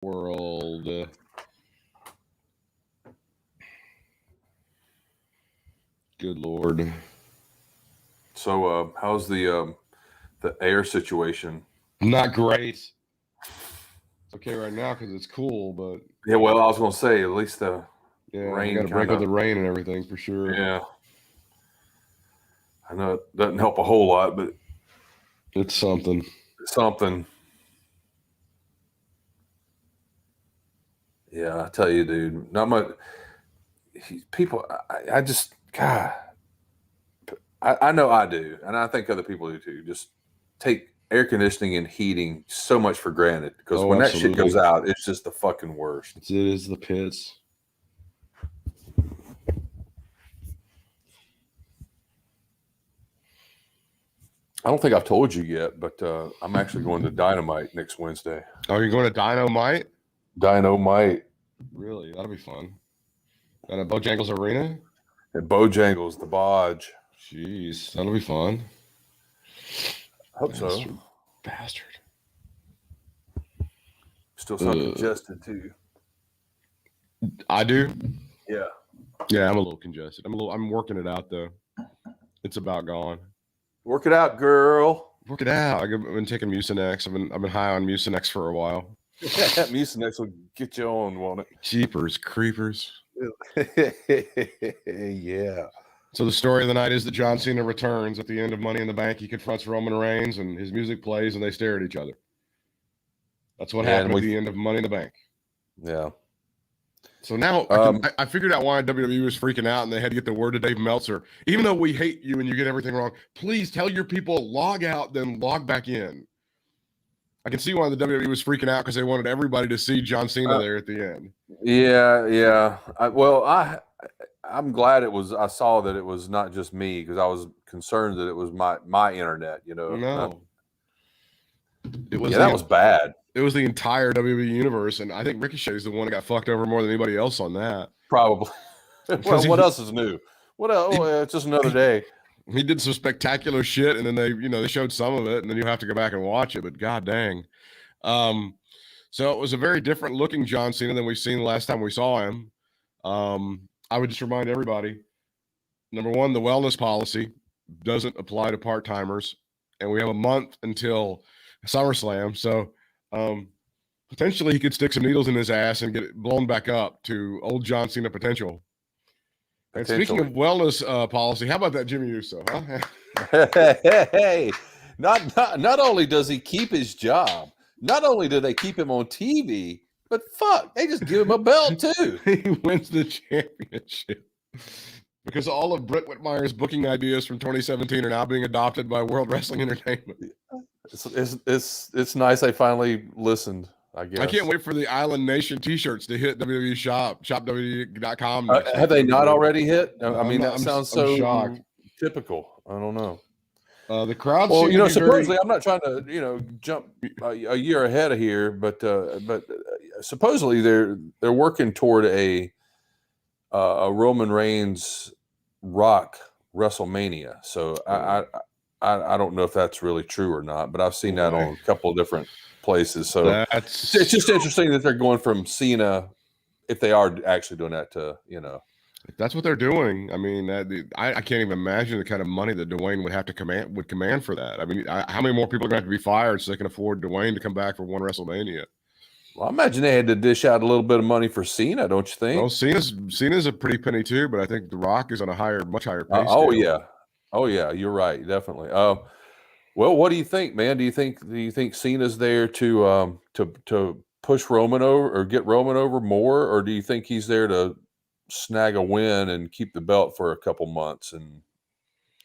world. Good Lord. So, how's the air situation? Not great. It's okay right now because it's cool, but Yeah, well, I was gonna say at least the rain. Got to break with the rain and everything for sure. Yeah, I know it doesn't help a whole lot, but it's something. Yeah, I tell you, dude, not much. People, I just, God, I know I do, and I think other people do too. Just take air conditioning and heating so much for granted because when absolutely. that shit goes out, it's just the fucking worst. It is the pits. I don't think I've told you yet, but I'm actually going to Dynamite next Wednesday. Oh, you're going to Dynamite? Dynamite. Really? That'll be fun. At Bojangles Arena? At Bojangles, the Bodge. Jeez, that'll be fun. Hope so. Bastard. Still sound congested too. I do? Yeah. Yeah, I'm a little congested. I'm working it out though. It's about gone. Work it out, girl. Work it out. I've been taking Mucinex. I've been high on Mucinex for a while. Mucinex will get you on, won't it? Jeepers creepers. Yeah. So the story of the night is that John Cena returns at the end of Money in the Bank. He confronts Roman Reigns, and his music plays, and they stare at each other. That's what happened at the end of Money in the Bank. Yeah. So now I figured out why WWE was freaking out, and they had to get the word to Dave Meltzer. Even though we hate you and you get everything wrong, please tell your people log out, then log back in. I can see why the WWE was freaking out because they wanted everybody to see John Cena there at the end. Yeah. I'm glad it was. I saw that it was not just me because I was concerned that it was my internet. You know, no, it was. Yeah, that was bad. It was the entire WWE universe, and I think Ricochet is the one that got fucked over more than anybody else on that. Probably. Well, what else is new? What else? It's just another day. He did some spectacular shit, and then they showed some of it, and then you have to go back and watch it. But god dang, so it was a very different looking John Cena than we've seen the last time we saw him. I would just remind everybody: number one, the wellness policy doesn't apply to part-timers, and we have a month until SummerSlam. So potentially he could stick some needles in his ass and get it blown back up to old John Cena potential. And speaking of wellness policy, how about that Jimmy Uso? Huh? Hey, not only does he keep his job, not only do they keep him on TV, but fuck, they just give him a belt too. He wins the championship because all of Britt Whitmire's booking ideas from 2017 are now being adopted by World Wrestling Entertainment. It's nice they finally listened. I guess. I can't wait for the Island Nation T-shirts to hit WWE shop, shopwwe.com. Have they not already hit? I mean, that sounds so shocked. Typical. I don't know. The crowd. Well, supposedly I'm not trying to, jump a year ahead of here, but supposedly they're working toward a Roman Reigns Rock WrestleMania. So I don't know if that's really true or not, but I've seen that on a couple of different places. So it's just interesting that they're going from Cena, if they are actually doing that, to if that's what they're doing. I mean, I can't even imagine the kind of money that Dwayne would have to command for that. I mean, how many more people are going to have to be fired so they can afford Dwayne to come back for one WrestleMania? Well, I imagine they had to dish out a little bit of money for Cena, don't you think? Well, Cena's a pretty penny too, but I think The Rock is on a much higher pace. Oh yeah, you're right, definitely. Well, what do you think, man? Do you think Cena's there to push Roman over or get Roman over more, or do you think he's there to snag a win and keep the belt for a couple months and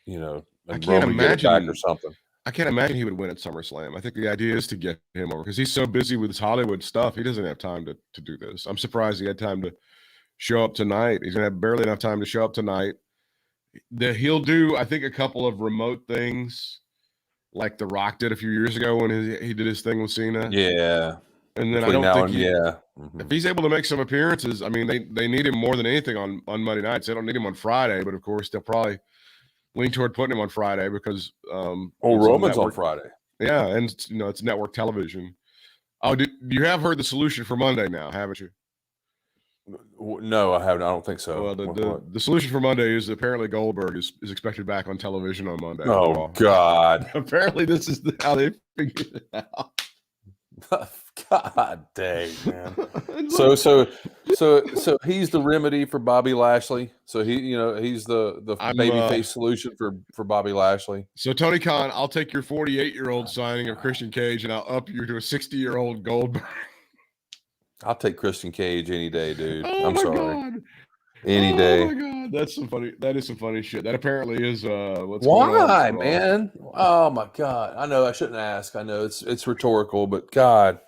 Roman get it back or something? I can't imagine he would win at SummerSlam. I think the idea is to get him over because he's so busy with his Hollywood stuff. He doesn't have time to do this. I'm surprised he had time to show up tonight. He's gonna have barely enough time to show up tonight. He'll do, I think, a couple of remote things like The Rock did a few years ago when he did his thing with Cena. Yeah. And then I don't think if he's able to make some appearances, I mean, they need him more than anything on Monday nights. They don't need him on Friday, but of course they'll probably lean toward putting him on Friday because Roman's on Friday. Yeah, and it's network television. Oh, you have heard the solution for Monday now, haven't you? No, I haven't. I don't think so. Well, the solution for Monday is apparently Goldberg is expected back on television on Monday. Oh God! Apparently, this is how they figured it out. God dang, man. So he's the remedy for Bobby Lashley. So he's the babyface solution for Bobby Lashley. So Tony Khan, I'll take your 48-year-old signing of Christian Cage and I'll up you to a 60-year-old Goldberg. I'll take Christian Cage any day, dude. Oh, I'm sorry. God. Any day. Oh my God, that is some funny shit. That apparently is what's Why, going on, man? Oh my God. I know I shouldn't ask. I know it's rhetorical, but God.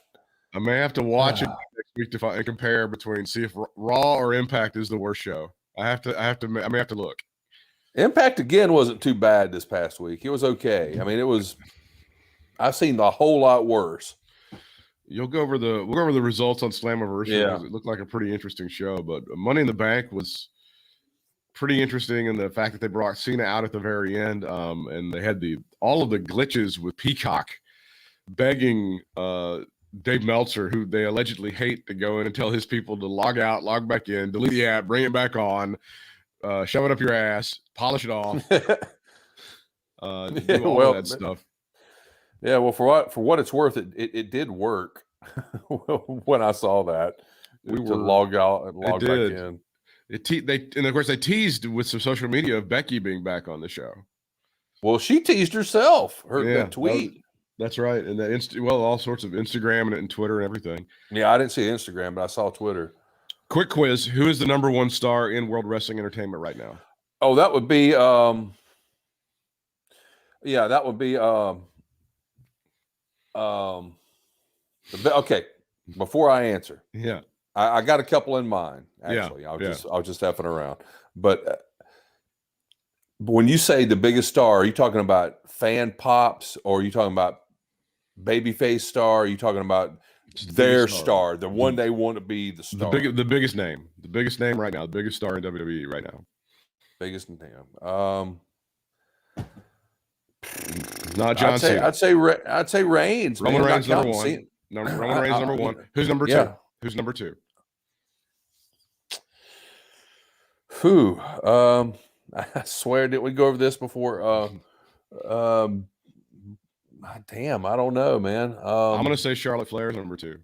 I may have to watch it next week to compare see if Raw or Impact is the worst show. I may have to look. Impact again wasn't too bad this past week. It was okay. I mean, I've seen a whole lot worse. We'll go over the results on Slammiversary. Yeah. It looked like a pretty interesting show, but Money in the Bank was pretty interesting, and the fact that they brought Cena out at the very end, and they had all of the glitches with Peacock begging Dave Meltzer, who they allegedly hate, to go in and tell his people to log out, log back in, delete the app, bring it back on, shove it up your ass, polish it off, do all that stuff. Yeah, well, for what it's worth, it did work when I saw that. To log out and log back in. And of course they teased with some social media of Becky being back on the show. Well, she teased herself. That tweet. That's right, and all sorts of Instagram and Twitter and everything. Yeah, I didn't see Instagram, but I saw Twitter. Quick quiz: who is the number one star in World Wrestling Entertainment right now? Oh, that would be okay. Before I answer, I got a couple in mind. Actually, I was just effing around. But when you say the biggest star, are you talking about fan pops, or are you talking about babyface star? Are you talking about their star, the one they want to be the star? The biggest name right now, the biggest star in WWE right now. Biggest name. Not John Cena. I'd say Reigns. Roman Reigns number one. Roman Reigns number one. Who's number two? Who's number two? Who? I swear, didn't we go over this before? Damn, I don't know, man. I'm gonna say Charlotte Flair is number two.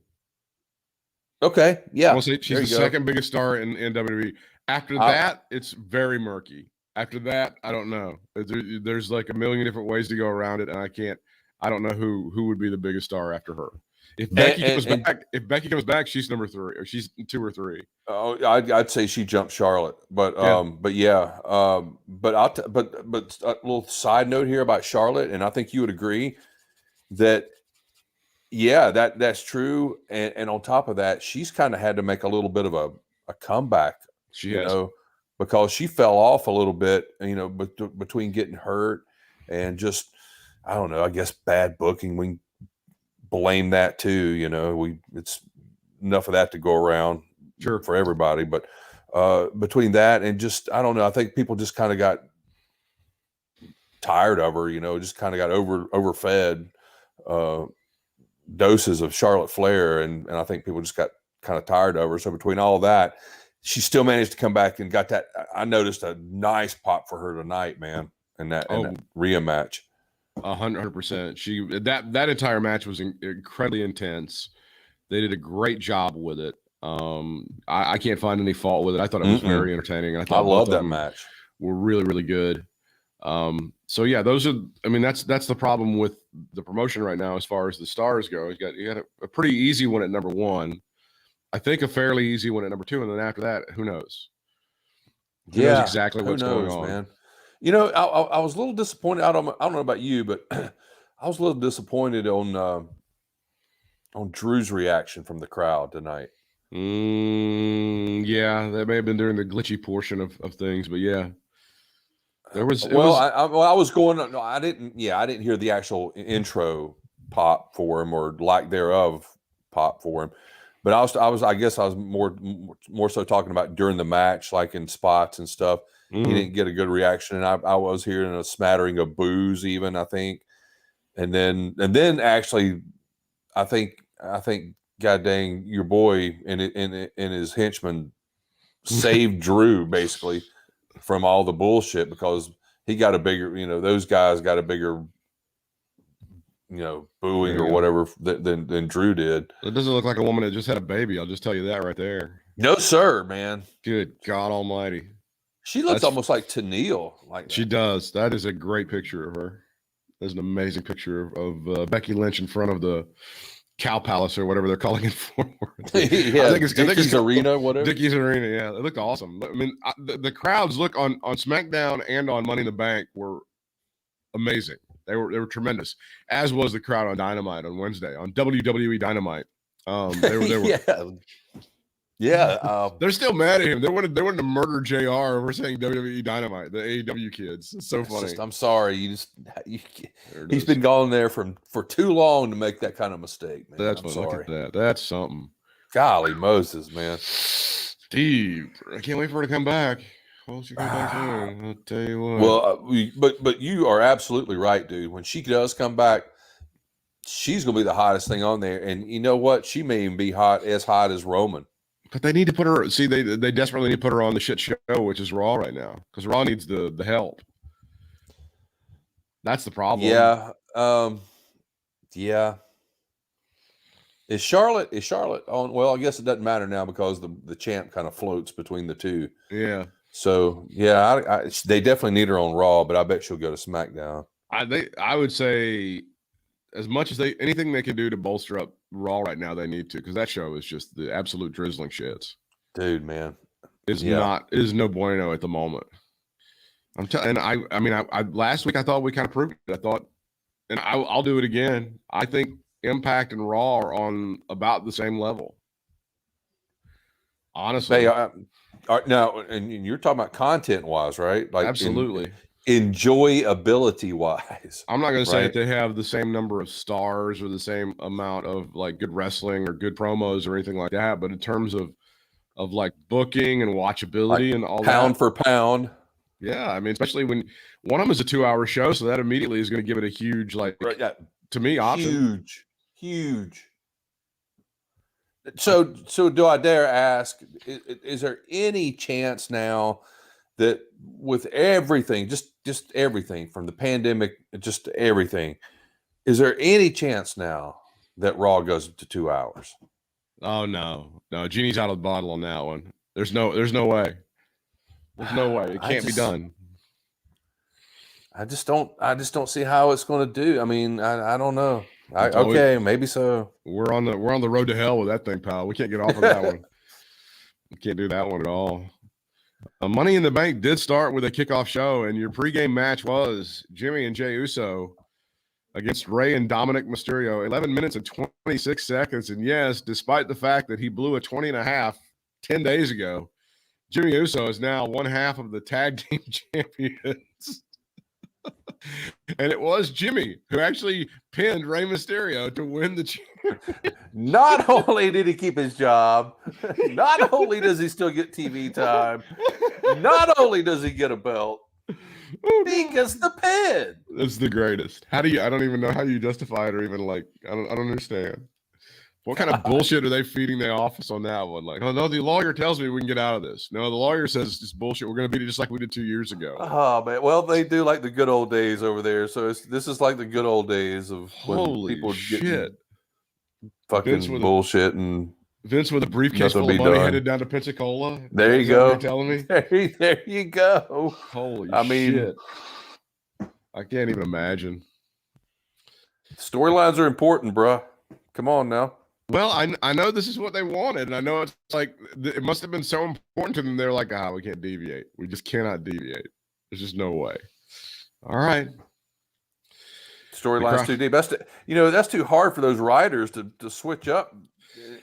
Okay, yeah. I'm gonna say she's the second biggest star in WWE. After that, it's very murky. After that, I don't know. There's like a million different ways to go around it, and I don't know who would be the biggest star after her. If Becky comes back, she's number three, or she's 2 or 3. Oh, I'd say she jumped Charlotte, but but a little side note here about Charlotte, and I think you would agree that that's true, and on top of that, she's kind of had to make a little bit of a comeback. She has. Because she fell off a little bit, between getting hurt and just, I don't know, I guess bad booking. We blame that too. It's enough of that to go around for everybody. But between that and just, I don't know, I think people just kind of got tired of her, just kind of got overfed doses of Charlotte Flair. And I think people just got kind of tired of her. So between all of that, she still managed to come back and got that. I noticed a nice pop for her tonight, man, in that Rhea match. 100%. That entire match was incredibly intense. They did a great job with it. I can't find any fault with it. I thought it was very entertaining. I love that match. Were really, really good. So yeah, that's the problem with the promotion right now as far as the stars go. You got a pretty easy one at number one. I think a fairly easy one at number 2, and then after that, who knows? Who knows exactly what's going on, man. I was a little disappointed. I don't know about you, but I was a little disappointed on Drew's reaction from the crowd tonight. Yeah, that may have been during the glitchy portion of things, but yeah, there was. I was going. No, I didn't. Yeah, I didn't hear the actual intro pop for him or lack thereof pop for him. But I guess I was more so talking about during the match, like in spots and stuff. He didn't get a good reaction, and I was hearing a smattering of boos, even, I think. And then actually, I think I think, God dang, your boy and his henchman saved Drew basically from all the bullshit because he got a bigger, those guys got a bigger, booing or whatever than Drew did. It doesn't look like a woman that just had a baby. I'll just tell you that right there. No, sir, man. Good God Almighty. She looks almost like Tennille. Like that. She does. That is a great picture of her. There's an amazing picture of Becky Lynch in front of the Cow Palace or whatever they're calling it for. Yeah, I think it's Arena, whatever. Dickey's Arena, yeah. It looked awesome. I mean, the crowds look on SmackDown and on Money in the Bank were amazing. They were tremendous, as was the crowd on Dynamite on Wednesday, on WWE Dynamite. They were yeah. They're still mad at him. They wanted to murder JR over saying WWE Dynamite, the AEW kids. It's so funny. I'm sorry. He's been gone there for too long to make that kind of mistake, man. That's what. Look at that. That's something. Golly Moses, man. Steve, I can't wait for her to come back. Well, she come back soon. I'll tell you what. Well, but you are absolutely right, dude. When she does come back, she's gonna be the hottest thing on there. And you know what? She may even be as hot as Roman. But they need to put her. See, they desperately need to put her on the shit show, which is Raw right now, because Raw needs the help. That's the problem. Yeah. Yeah. Is Charlotte on? Well, I guess it doesn't matter now because the champ kind of floats between the two. Yeah. So yeah, they definitely need her on Raw, but I bet she'll go to SmackDown. I would say, as much as anything they can do to bolster up Raw right now, they need to, because that show is just the absolute drizzling shits. Dude, man, is no bueno at the moment. I'm telling. I mean, last week I thought we kind of proved it. I thought, and I'll do it again. I think Impact and Raw are on about the same level. Honestly, they are now, and you're talking about content wise, right? Like absolutely. Enjoyability wise, I'm not going to say that they have the same number of stars or the same amount of like good wrestling or good promos or anything like that, but in terms of like booking and watchability and all pound for pound, yeah. I mean, especially when one of them is a 2-hour show, so that immediately is going to give it a huge to me option. Huge. So do I dare ask? Is there any chance now that with everything, just everything from the pandemic, just everything, is there any chance now that Raw goes to 2 hours? Oh no, genie's out of the bottle on that one. There's no way. There's no way. It can't be done. I just don't see how it's going to do. I mean, I don't know. Maybe so. We're on the road to hell with that thing, pal. We can't get off of that one. We can't do that one at all. Money in the Bank did start with a kickoff show, and your pregame match was Jimmy and Jey Uso against Rey and Dominic Mysterio, 11 minutes and 26 seconds. And yes, despite the fact that he blew a 20.5 10 days ago, Jimmy Uso is now one half of the tag team champions. And it was Jimmy who actually pinned Rey Mysterio to win the championship. Not only did he keep his job, not only does he still get TV time, not only does he get a belt, he gets the pin. That's the greatest. I don't even know how you justify it, or even I don't understand. What kind of bullshit are they feeding the office on that one? Like, oh no, the lawyer tells me we can get out of this. No, the lawyer says it's just bullshit. We're going to beat it just like we did 2 years ago. Oh man, well they do like the good old days over there. So this is like the good old days of when people get fucking bullshit and Vince with a briefcase full of money headed down to Pensacola. There you go. You're telling me? There you go. Holy shit! I can't even imagine. Storylines are important, bro. Come on now. Well, I know this is what they wanted, and I know it's like it must have been so important to them. They're like, we can't deviate. We just cannot deviate. There's just no way. All right. Storyline's too deep. That's too hard for those writers to switch up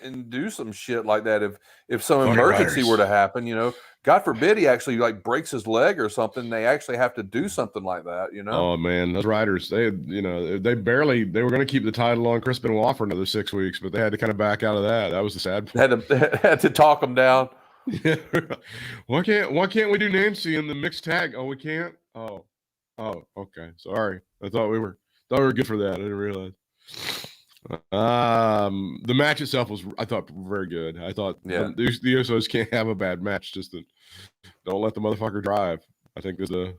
and do some shit like that. If some emergency were to happen, God forbid he actually breaks his leg or something, they actually have to do something like that, Oh man, those writers, they were going to keep the title on Chris Benoit for another 6 weeks, but they had to kind of back out of that. That was the sad part. Had to talk them down. Yeah. Why can't we do Nancy in the mixed tag? Oh, we can't? Oh, okay. Sorry. I thought we were good for that. I didn't realize. The match itself was, I thought, very good. I thought the Usos can't have a bad match. Just don't let the motherfucker drive. I think is the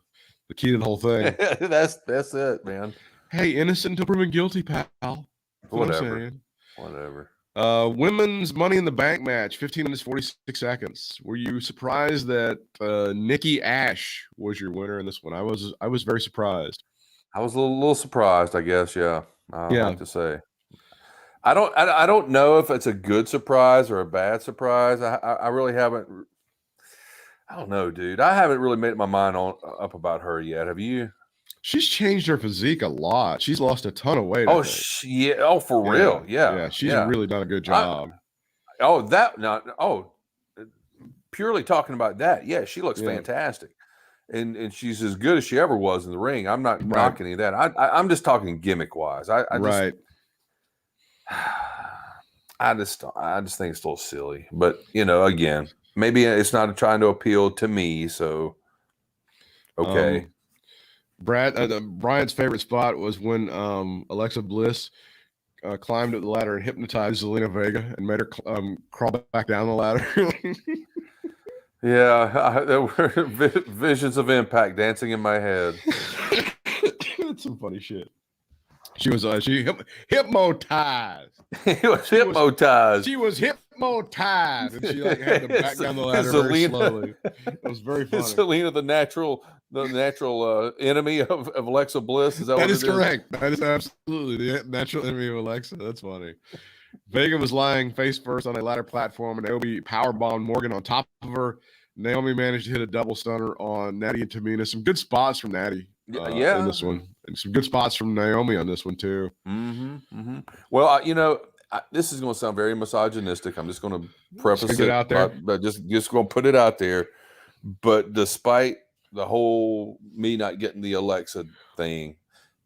key to the whole thing. That's it, man. Hey, innocent until proven guilty, pal. That's Whatever. Whatever. Women's Money in the Bank match, 15 minutes 46 seconds. Were you surprised that Nikki Ash was your winner in this one? I was very surprised. I was a little surprised, I guess. Yeah, I have to say. I don't know if it's a good surprise or a bad surprise. I really haven't. I don't know, dude. I haven't really made my mind up about her yet. Have you? She's changed her physique a lot. She's lost a ton of weight. Oh, yeah. Oh, for real. Yeah. Yeah. She's really done a good job. Purely talking about that. Yeah. She looks fantastic. And she's as good as she ever was in the ring. I'm not knocking any of that. I'm just talking gimmick wise. I just think it's still silly. But, again, maybe it's not trying to appeal to me. So, okay. Brian's favorite spot was when Alexa Bliss climbed up the ladder and hypnotized Zelina Vega and made her crawl back down the ladder. Yeah, there were visions of Impact dancing in my head. That's some funny shit. She was hypnotized. She was hypnotized. She was hypnotized, and she had to back down the ladder very slowly. It was very funny. Is Zelina the natural enemy of Alexa Bliss? Is that what is correct? That is absolutely the natural enemy of Alexa. That's funny. Vega was lying face first on a ladder platform, and Naomi powerbombed Morgan on top of her. Naomi managed to hit a double stunner on Natty and Tamina. Some good spots from Natty in this one. And some good spots from Naomi on this one, too. Well, this is going to sound very misogynistic. I'm just going to preface it out there. But just going to put it out there. But despite the whole me not getting the Alexa thing,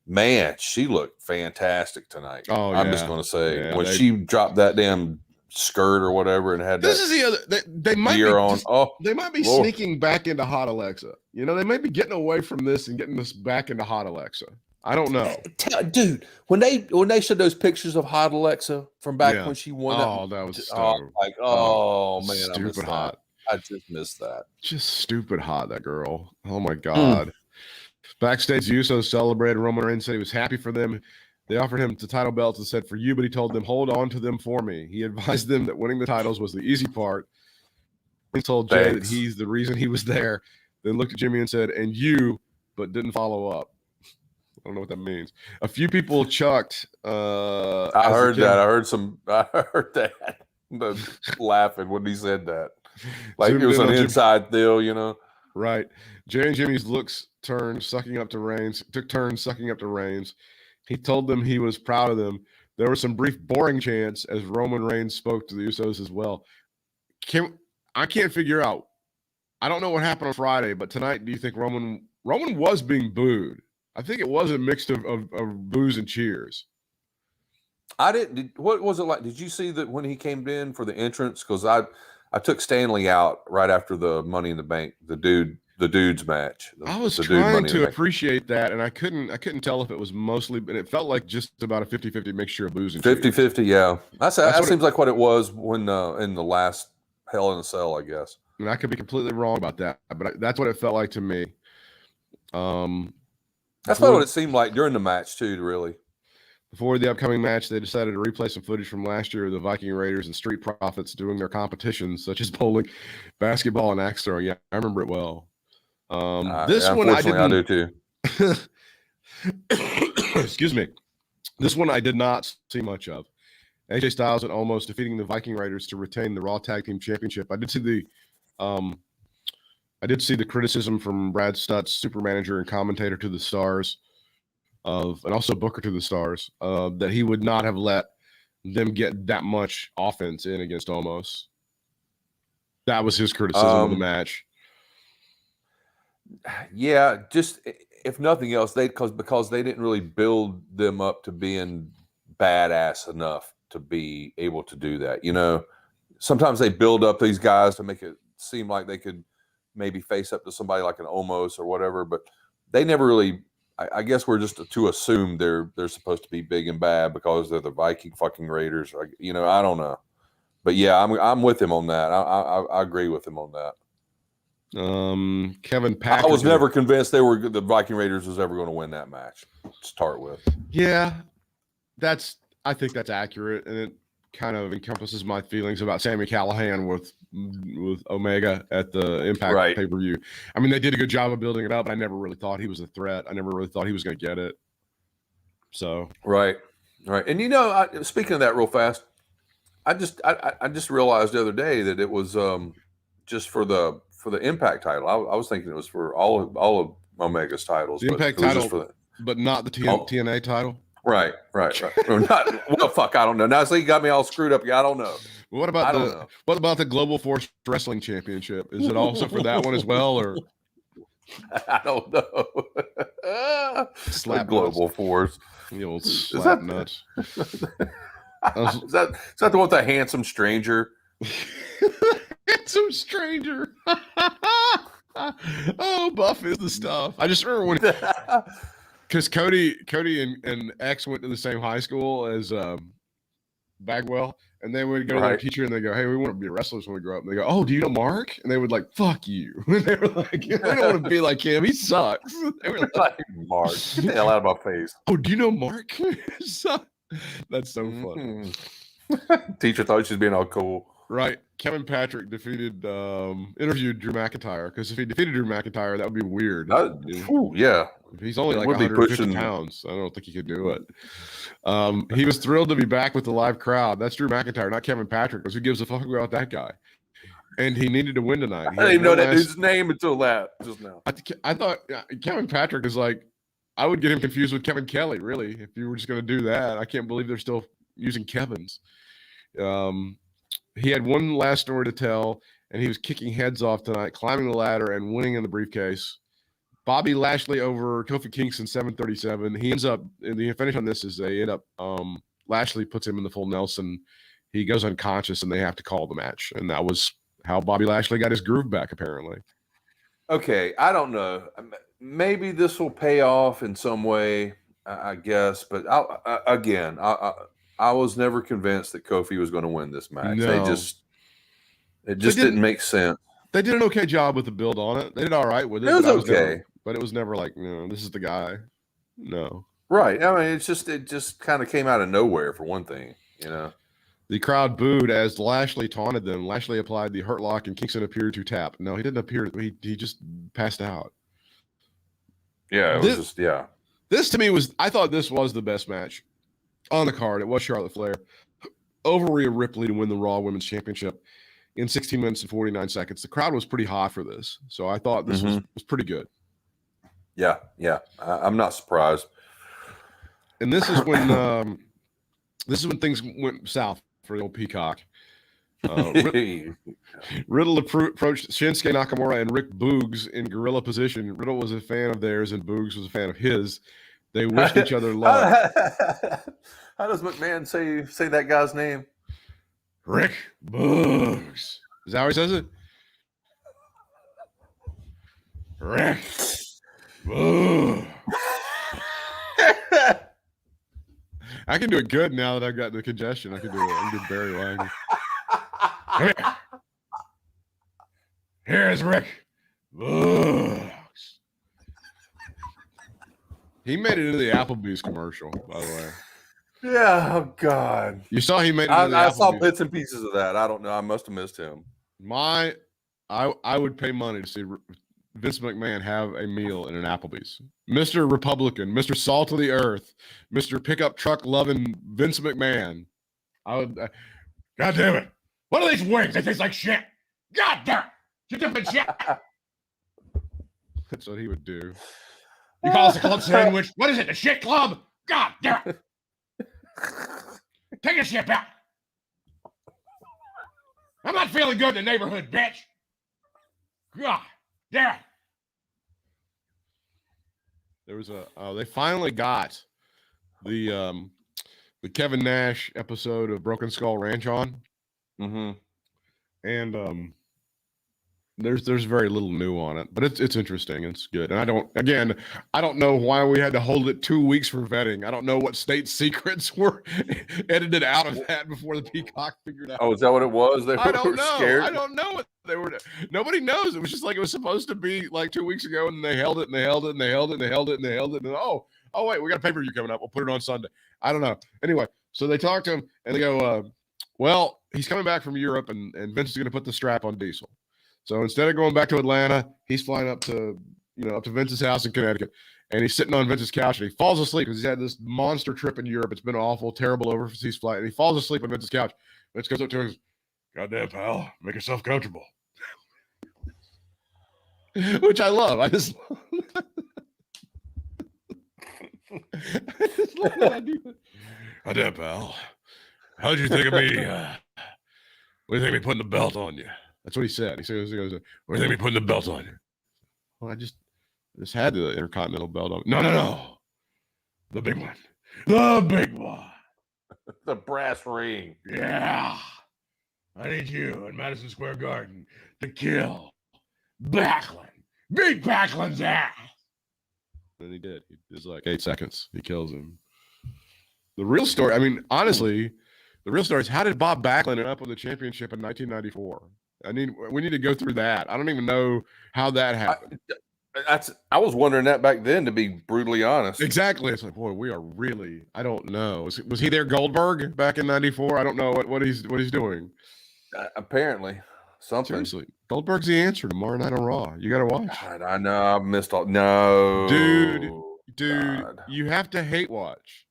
man, she looked fantastic tonight. Oh, I'm just going to say when she dropped that damn skirt or whatever and had this is the other they might be on. They might be sneaking back into hot Alexa. They might be getting away from this and getting this back into hot Alexa. I don't know, dude. When they showed those pictures of hot Alexa from back when she won, that was man, stupid hot. I just missed that. Just stupid hot, that girl. Oh my god. Backstage, Usos celebrated. Roman Reigns said he was happy for them. They offered him the title belts and said, "For you," but he told them, "Hold on to them for me." He advised them that winning the titles was the easy part. He told Jay that he's the reason he was there. Then looked at Jimmy and said, "And you," but didn't follow up. I don't know what that means. A few people chucked. I heard that. I heard that. Laughing when he said that. Like it was an inside deal, Right. Jay and Jimmy's took turns sucking up to Reigns. He told them he was proud of them. There was some brief boring chants as Roman Reigns spoke to the Usos as well. I can't figure out. I don't know what happened on Friday, but tonight, do you think Roman was being booed? I think it was a mix of boos and cheers. I didn't. What was it like? Did you see that when he came in for the entrance? Because I took Stanley out right after the Money in the Bank, the dudes match. I was trying to appreciate that, and I couldn't tell if it was mostly, but it felt like just about a 50-50 mixture of booze and 50-50, yeah. That seems like what it was when in the last Hell in a Cell, I guess. And I could be completely wrong about that, but that's what it felt like to me. That's what it seemed like during the match too, really. Before the upcoming match, they decided to replay some footage from last year of the Viking Raiders and Street Profits doing their competitions, such as bowling, basketball, and axe throwing. Yeah, I remember it well. This one I do too. Excuse me. This one I did not see much of. AJ Styles and almost defeating the Viking Raiders to retain the Raw Tag Team Championship. I did see the criticism from Brad Stutz, super manager and commentator to the Stars, and also Booker to the Stars, that he would not have let them get that much offense in against Omos. That was his criticism of the match. Yeah, just if nothing else, because they didn't really build them up to being badass enough to be able to do that. Sometimes they build up these guys to make it seem like they could maybe face up to somebody like an Omos or whatever, but they never really I guess we're just to assume they're supposed to be big and bad because they're the Viking fucking Raiders. I don't know, but yeah, I'm with him on that. I agree with him on that. Kevin Patrick. I was never convinced the Viking Raiders was ever going to win that match to start with. Yeah, I think that's accurate, and it kind of encompasses my feelings about Sami Callihan with Omega at the Impact pay-per-view. I mean, they did a good job of building it up, but I never really thought he was a threat. I never really thought he was going to get it. So right. And speaking of that real fast, I just realized the other day that it was just for the Impact title. I was thinking it was for all of Omega's titles. The Impact title, but not the TNA title. Right. Well, fuck, I don't know. Now, so you got me all screwed up. I don't know. What about the Global Force Wrestling Championship? Is it also for that one as well, or I don't know? Slap Global Force. The old slap nuts. Is that the one with the handsome stranger? Handsome stranger. Oh, Buff is the stuff. I just remember when, because Cody and X went to the same high school as Bagwell, and they would go to their teacher and they go, "Hey, we want to be wrestlers when we grow up." And they go, "Oh, do you know Mark?" And they would like, "Fuck you." And they were like, "We don't want to be like him. He sucks." They were like, "Mark, get the hell out of my face." Oh, do you know Mark? That's so funny. Teacher thought she was being all cool. Right. Kevin Patrick interviewed Drew McIntyre, because if he defeated Drew McIntyre, that would be weird. Yeah. He's only like 150 pounds. I don't think he could do it. He was thrilled to be back with the live crowd. That's Drew McIntyre, not Kevin Patrick, because who gives a fuck about that guy? And he needed to win tonight. I didn't even know that dude's name until that just now. I thought Kevin Patrick is like, I would get him confused with Kevin Kelly, really, if you were just going to do that. I can't believe they're still using Kevins. He had one last story to tell, and he was kicking heads off tonight, climbing the ladder and winning in the briefcase. Bobby Lashley over Kofi Kingston 737. He ends up, and the finish on this is they end up, Lashley puts him in the full Nelson. He goes unconscious, and they have to call the match. And that was how Bobby Lashley got his groove back, apparently. Okay, I don't know. Maybe this will pay off in some way, I guess. But I was never convinced that Kofi was going to win this match. No. It just didn't make sense. They did an okay job with the build on it. They did all right with it. It was okay. But it was never like, this is the guy. No. Right. I mean, it just kind of came out of nowhere, for one thing, The crowd booed as Lashley taunted them. Lashley applied the Hurt Lock, and Kingston appeared to tap. No, he didn't appear. He just passed out. Yeah, This to me I thought this was the best match on the card. It was Charlotte Flair over Rhea Ripley to win the Raw Women's Championship in 16 minutes and 49 seconds. The crowd was pretty hot for this, so I thought this was pretty good. Yeah, I'm not surprised. And this is when things went south for the old Peacock. Riddle approached Shinsuke Nakamura and Rick Boogs in gorilla position. Riddle was a fan of theirs, and Boogs was a fan of his. They wished each other luck. How does McMahon say that guy's name? Rick Boogs. Is that how he says it? Rick Boogs. I can do it good now that I've got the congestion. I can do Barry Lang. Here's Rick Boogs. He made it into the Applebee's commercial, by the way. Yeah, oh God. You saw he made it into the Applebee's. I saw bits and pieces of that. I don't know. I must have missed him. I would pay money to see Vince McMahon have a meal in an Applebee's. Mr. Republican, Mr. Salt of the Earth, Mr. Pickup Truck loving Vince McMahon. I would. God damn it! What are these wings? They taste like shit. God damn it! You different shit. That's what he would do. You call us a club sandwich? What is it? The shit club? God damn it! Take your shit back. I'm not feeling good in the neighborhood, bitch. God damn it. There was they finally got the Kevin Nash episode of Broken Skull Ranch on. Mm-hmm. And there's very little new on it, but it's interesting. It's good. And I don't know why we had to hold it 2 weeks for vetting. I don't know what state secrets were edited out of that before the Peacock figured out. Oh, is that what it was? I don't know. Scared? I don't know what they were. Nobody knows. It was just like it was supposed to be like 2 weeks ago, and they held it, and they held it, and they held it, and they held it, and they held it, and oh wait, we got a pay-per-view coming up. We'll put it on Sunday. I don't know. Anyway, so they talk to him, and they go, well, he's coming back from Europe, and Vince is going to put the strap on Diesel. So instead of going back to Atlanta, he's flying up to Vince's house in Connecticut, and he's sitting on Vince's couch, and he falls asleep because he's had this monster trip in Europe. It's been awful, terrible overseas flight, and he falls asleep on Vince's couch. Vince goes up to him and goes, "Goddamn, pal, make yourself comfortable." Which I love. I just love that idea. "Goddamn, pal, how'd you think of me? What do you think of me putting the belt on you?" That's what he said. He goes, "What do you think of me putting the belt on you?" Well, I just had the Intercontinental belt on. No. The big one. The big one. The brass ring. Yeah. I need you in Madison Square Garden to kill Backlund. Beat Backlund's ass. And he did. It was like 8 seconds. He kills him. The real story, I mean, honestly, the real story is how did Bob Backlund end up with the championship in 1994? We need to go through that. I don't even know how that happened. I was wondering that back then, to be brutally honest. Exactly. It's like, boy, we are really, I don't know. Was he there Goldberg back in 94? I don't know what he's doing. Apparently. Something. Seriously. Goldberg's the answer tomorrow night on Raw. You got to watch. God, I know. I missed all. No. Dude, God. You have to hate watch.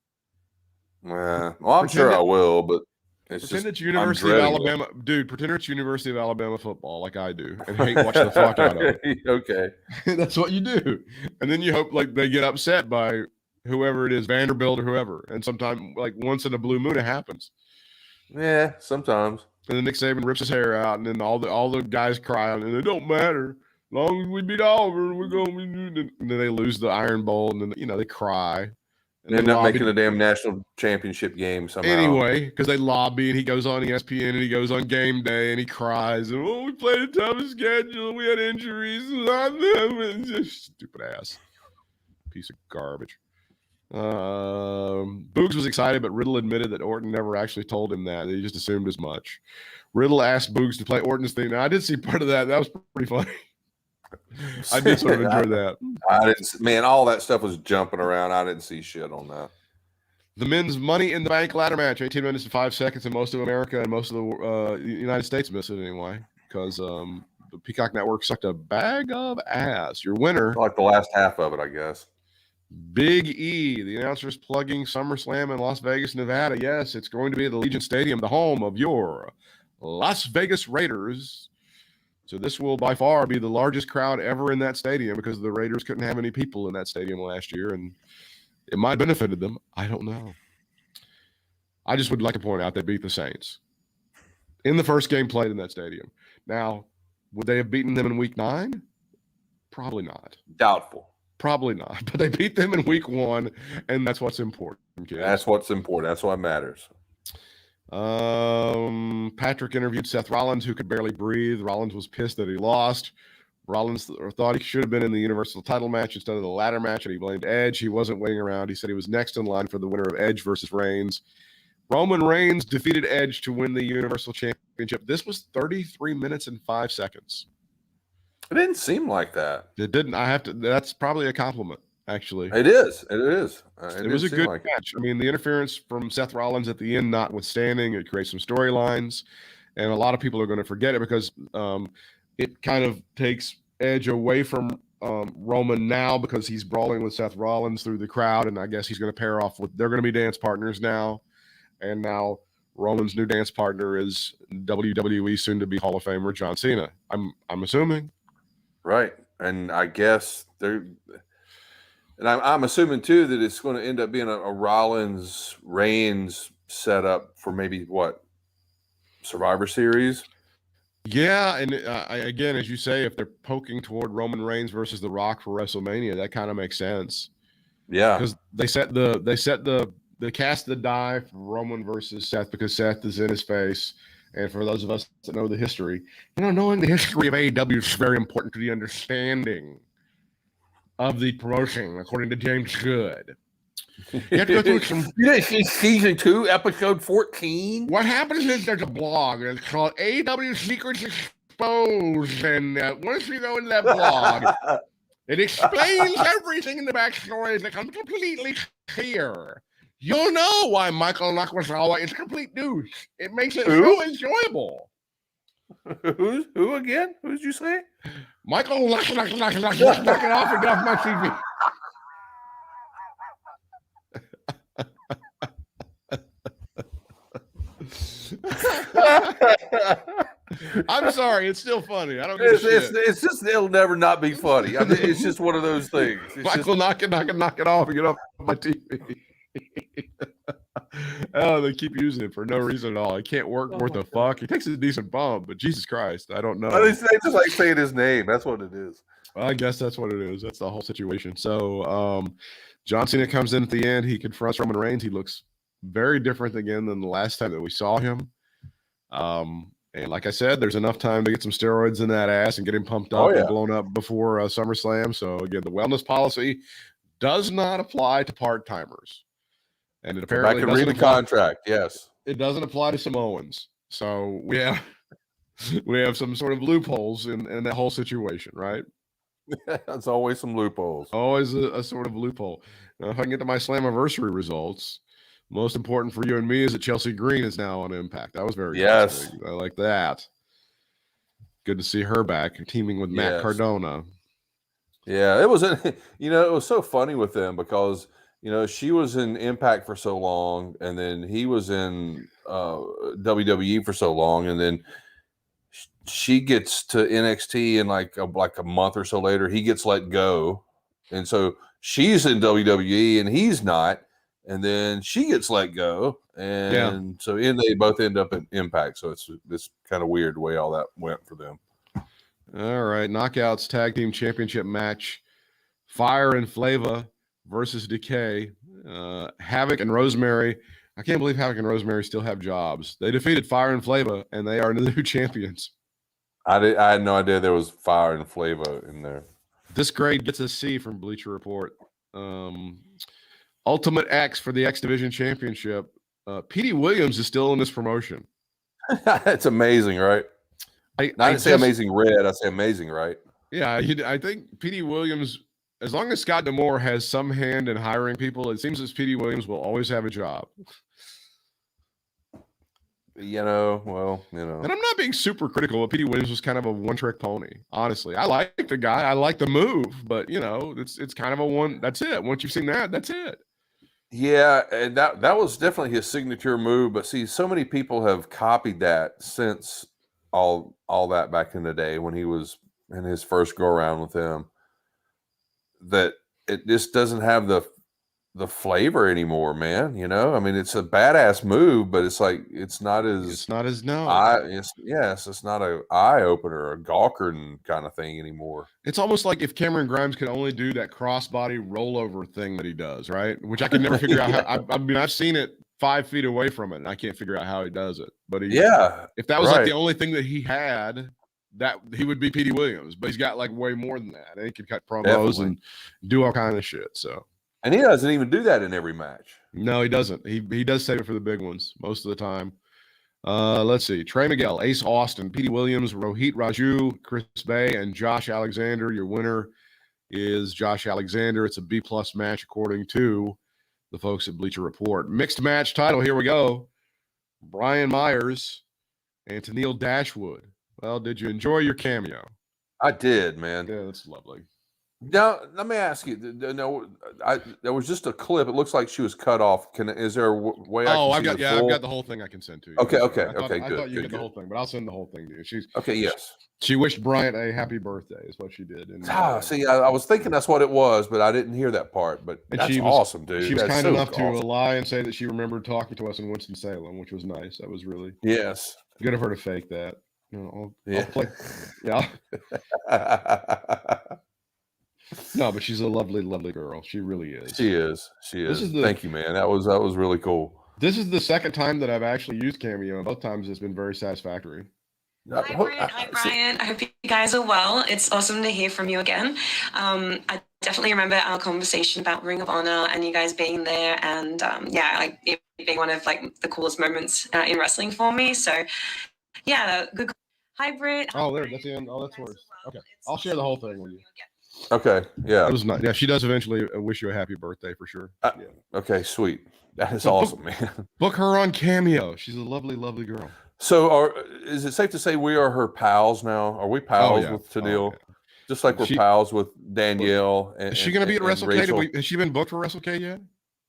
Well, I'm sure I will, but pretend it's University of Alabama. Dude, pretend it's University of Alabama football like I do and hate watch the fuck out of it. Okay. That's what you do. And then you hope like they get upset by whoever it is, Vanderbilt or whoever. And sometimes like once in a blue moon it happens. Yeah, sometimes. And then Nick Saban rips his hair out, and then all the guys cry out, and it don't matter. As long as we beat Auburn, we're going to be. And then they lose the Iron Bowl, and then they cry. And they're not making the damn national championship game somehow. Anyway, because they lobby, and he goes on ESPN, and he goes on game day, and he cries, and we played a tough schedule, we had injuries, and just stupid ass piece of garbage. Boogs was excited, but Riddle admitted that Orton never actually told him that. He just assumed as much. Riddle asked Boogs to play Orton's theme. Now, I did see part of that. That was pretty funny. I did sort of enjoy that. I didn't. Man, all that stuff was jumping around. I didn't see shit on that. The men's Money in the Bank ladder match, 18 minutes and 5 seconds, and most of America and most of the United States missed it anyway because the Peacock Network sucked a bag of ass. Your winner, like the last half of it, I guess. Big E, the announcers plugging SummerSlam in Las Vegas, Nevada. Yes, it's going to be at the Allegiant Stadium, the home of your Las Vegas Raiders. So this will by far be the largest crowd ever in that stadium because the Raiders couldn't have any people in that stadium last year, and it might have benefited them. I don't know. I just would like to point out they beat the Saints in the first game played in that stadium. Now, would they have beaten them in week 9? Probably not. Doubtful. Probably not. But they beat them in week 1, and that's what's important, kids. That's what's important. That's what matters. Patrick interviewed Seth Rollins, who could barely breathe. Rollins was pissed that he lost. Rollins thought he should have been in the Universal title match instead of the ladder match, and he blamed Edge. He wasn't waiting around. He said he was next in line for the winner of Edge versus Reigns. Roman Reigns defeated Edge to win the Universal Championship. This was 33 minutes and 5 seconds. It didn't seem like that. It didn't. That's probably a compliment, actually. It is. It was a good like match. I mean, the interference from Seth Rollins at the end notwithstanding, it creates some storylines, and a lot of people are going to forget it because it kind of takes Edge away from Roman now because he's brawling with Seth Rollins through the crowd, and I guess he's going to pair off with – they're going to be dance partners now, and now Roman's new dance partner is WWE soon-to-be Hall of Famer John Cena. I'm assuming. Right, and I guess they're – and I'm assuming, too, that it's going to end up being a Rollins-Reigns setup for maybe, what, Survivor Series? Yeah, and again, as you say, if they're poking toward Roman Reigns versus The Rock for WrestleMania, that kind of makes sense. Yeah, because they cast the die for Roman versus Seth because Seth is in his face, And for those of us that know the history, knowing the history of AEW is very important to the understanding of the promotion, according to James Good. You have to go through some. You didn't see season 2, episode 14? What happens is there's a blog, and it's called AEW Secrets Exposed. And once you go in that blog, it explains everything in the backstory that becomes completely clear. You'll know why Michael Nakazawa is complete douche. It makes it so enjoyable. Who again? Who did you say? Michael, knock it off and get off my TV. I'm sorry, it's still funny. I don't give a shit. It's just it'll never not be funny. I mean, it's just one of those things. Michael, knock it off and get off my TV. Oh, they keep using it for no reason at all. It can't work worth a fuck. He takes a decent bump, but Jesus Christ, I don't know. They just like saying his name. That's what it is. Well, I guess that's what it is. That's the whole situation. So John Cena comes in at the end. He confronts Roman Reigns. He looks very different again than the last time that we saw him. And like I said, there's enough time to get some steroids in that ass and get him pumped up and blown up before SummerSlam. So again, the wellness policy does not apply to part-timers. And it apparently I can read the contract. Yes, it doesn't apply to Samoans. So we have some sort of loopholes in that whole situation, right? That's always some loopholes. Always a sort of loophole. Now, if I can get to my Slammiversary results, most important for you and me is that Chelsea Green is now on Impact. That was very interesting. I like that. Good to see her back teaming with Matt Cardona. Yeah, it was it was so funny with them because she was in Impact for so long, and then he was in WWE for so long, and then she gets to NXT, and like a month or so later, he gets let go, and so she's in WWE and he's not, and then she gets let go, and so they both end up in Impact. So it's kind of weird the way all that went for them. All right, Knockouts Tag Team Championship match: Fire and Flava versus Decay. Havoc and Rosemary. I can't believe Havoc and Rosemary still have jobs. They defeated Fire and Flava, and they are the new champions. I had no idea there was Fire and Flava in there. This grade gets a C from Bleacher Report. Ultimate X for the X Division Championship. Petey Williams is still in this promotion. That's amazing, right? I didn't say Amazing Red. I say amazing, right? Yeah, I think Petey Williams, as long as Scott D'Amore has some hand in hiring people, it seems as Petey Williams will always have a job. And I'm not being super critical, but Petey Williams was kind of a one-trick pony. Honestly, I like the guy. I like the move, but it's kind of a one. That's it. Once you've seen that, that's it. Yeah, and that was definitely his signature move. But see, so many people have copied that since all that back in the day when he was in his first go around with him. That it just doesn't have the flavor anymore, man. I mean, it's a badass move, but it's like it's not as it's not a eye opener, a gawker kind of thing anymore. It's almost like if Cameron Grimes could only do that crossbody rollover thing that he does, right? Which I can never figure out how. I've seen it 5 feet away from it, and I can't figure out how he does it. But if that was like the only thing that he had, that he would be Petey Williams. But he's got like way more than that. And he can cut promos and do all kind of shit. So. And he doesn't even do that in every match. No, he doesn't. He does save it for the big ones most of the time. Let's see. Trey Miguel, Ace Austin, Petey Williams, Rohit Raju, Chris Bay, and Josh Alexander. Your winner is Josh Alexander. It's a B+ match according to the folks at Bleacher Report. Mixed match title. Here we go. Brian Myers and Tennille Dashwood. Well, did you enjoy your cameo? I did, man. Yeah, that's lovely. Now, let me ask you. There was just a clip. It looks like she was cut off. Is there a way? I've got the whole thing I can send to you. Okay, good. I thought you get the whole thing, but I'll send the whole thing to you. She's okay. Yes, she wished Bryant a happy birthday. Is what she did. And, see, I was thinking that's what it was, but I didn't hear that part. But that's awesome, dude. She was kind enough to lie and say that she remembered talking to us in Winston-Salem, which was nice. That was really good of her to fake that. I'll play. Yeah. No, but she's a lovely, lovely girl. She really is. She is. Thank you, man. That was really cool. This is the second time that I've actually used Cameo, and both times it's been very satisfactory. Hi, Britt. Hi, Brian. I hope you guys are well. It's awesome to hear from you again. I definitely remember our conversation about Ring of Honor and you guys being there, and like it being one of like the coolest moments in wrestling for me. So, yeah, good. Hi, Britt. Oh, there, that's the end. Oh, that's worse. Okay, I'll share the whole thing with you. Okay, yeah. It was not. Yeah, she does eventually wish you a happy birthday for sure. Yeah. Okay, sweet. That is So awesome, man. Book her on Cameo. She's a lovely, lovely girl. So, is it safe to say we are her pals now? Are we pals with Tennille? Yeah. Just like we're pals with Danielle. Is she going to be at WrestleCade? Has she been booked for WrestleCade yet?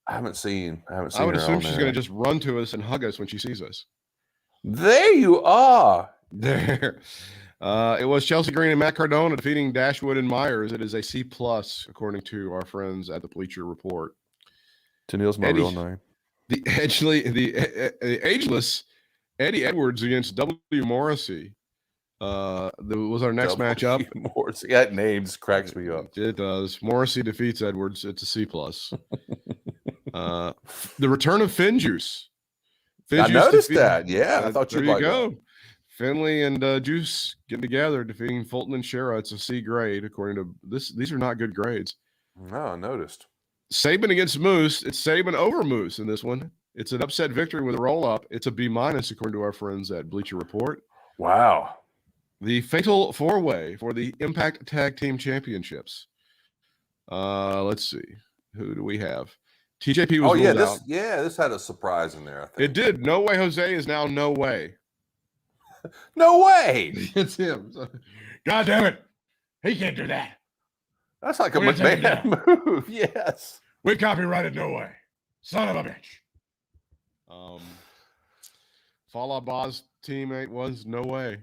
I haven't seen. I would assume she's going to just run to us and hug us when she sees us. There you are. There. It was Chelsea Green and Matt Cardona defeating Dashwood and Myers. It is a C+, according to our friends at the Bleacher Report. Tennille's my real name. The ageless Eddie Edwards against W. Morrissey. Was our next matchup. Morrissey, that name just cracks me up. It does. Morrissey defeats Edwards. It's a C+. The return of Finjuice. I noticed that. Yeah, I thought there you go. That. Finley and Juice getting together, defeating Fulton and Shera. It's a C grade, according to this. These are not good grades. No, I noticed. Saban against Moose. It's Saban over Moose in this one. It's an upset victory with a roll-up. It's a B-, according to our friends at Bleacher Report. Wow. The fatal four-way for the Impact Tag Team Championships. Let's see. Who do we have? TJP was ruled out. This had a surprise in there, I think. It did. No Way Jose is now No Way. No way. It's him. God damn it. He can't do that. That's like a McMahon move. Yes. We copyrighted No Way. Son of a bitch. Fall Out Bob's teammate was No Way.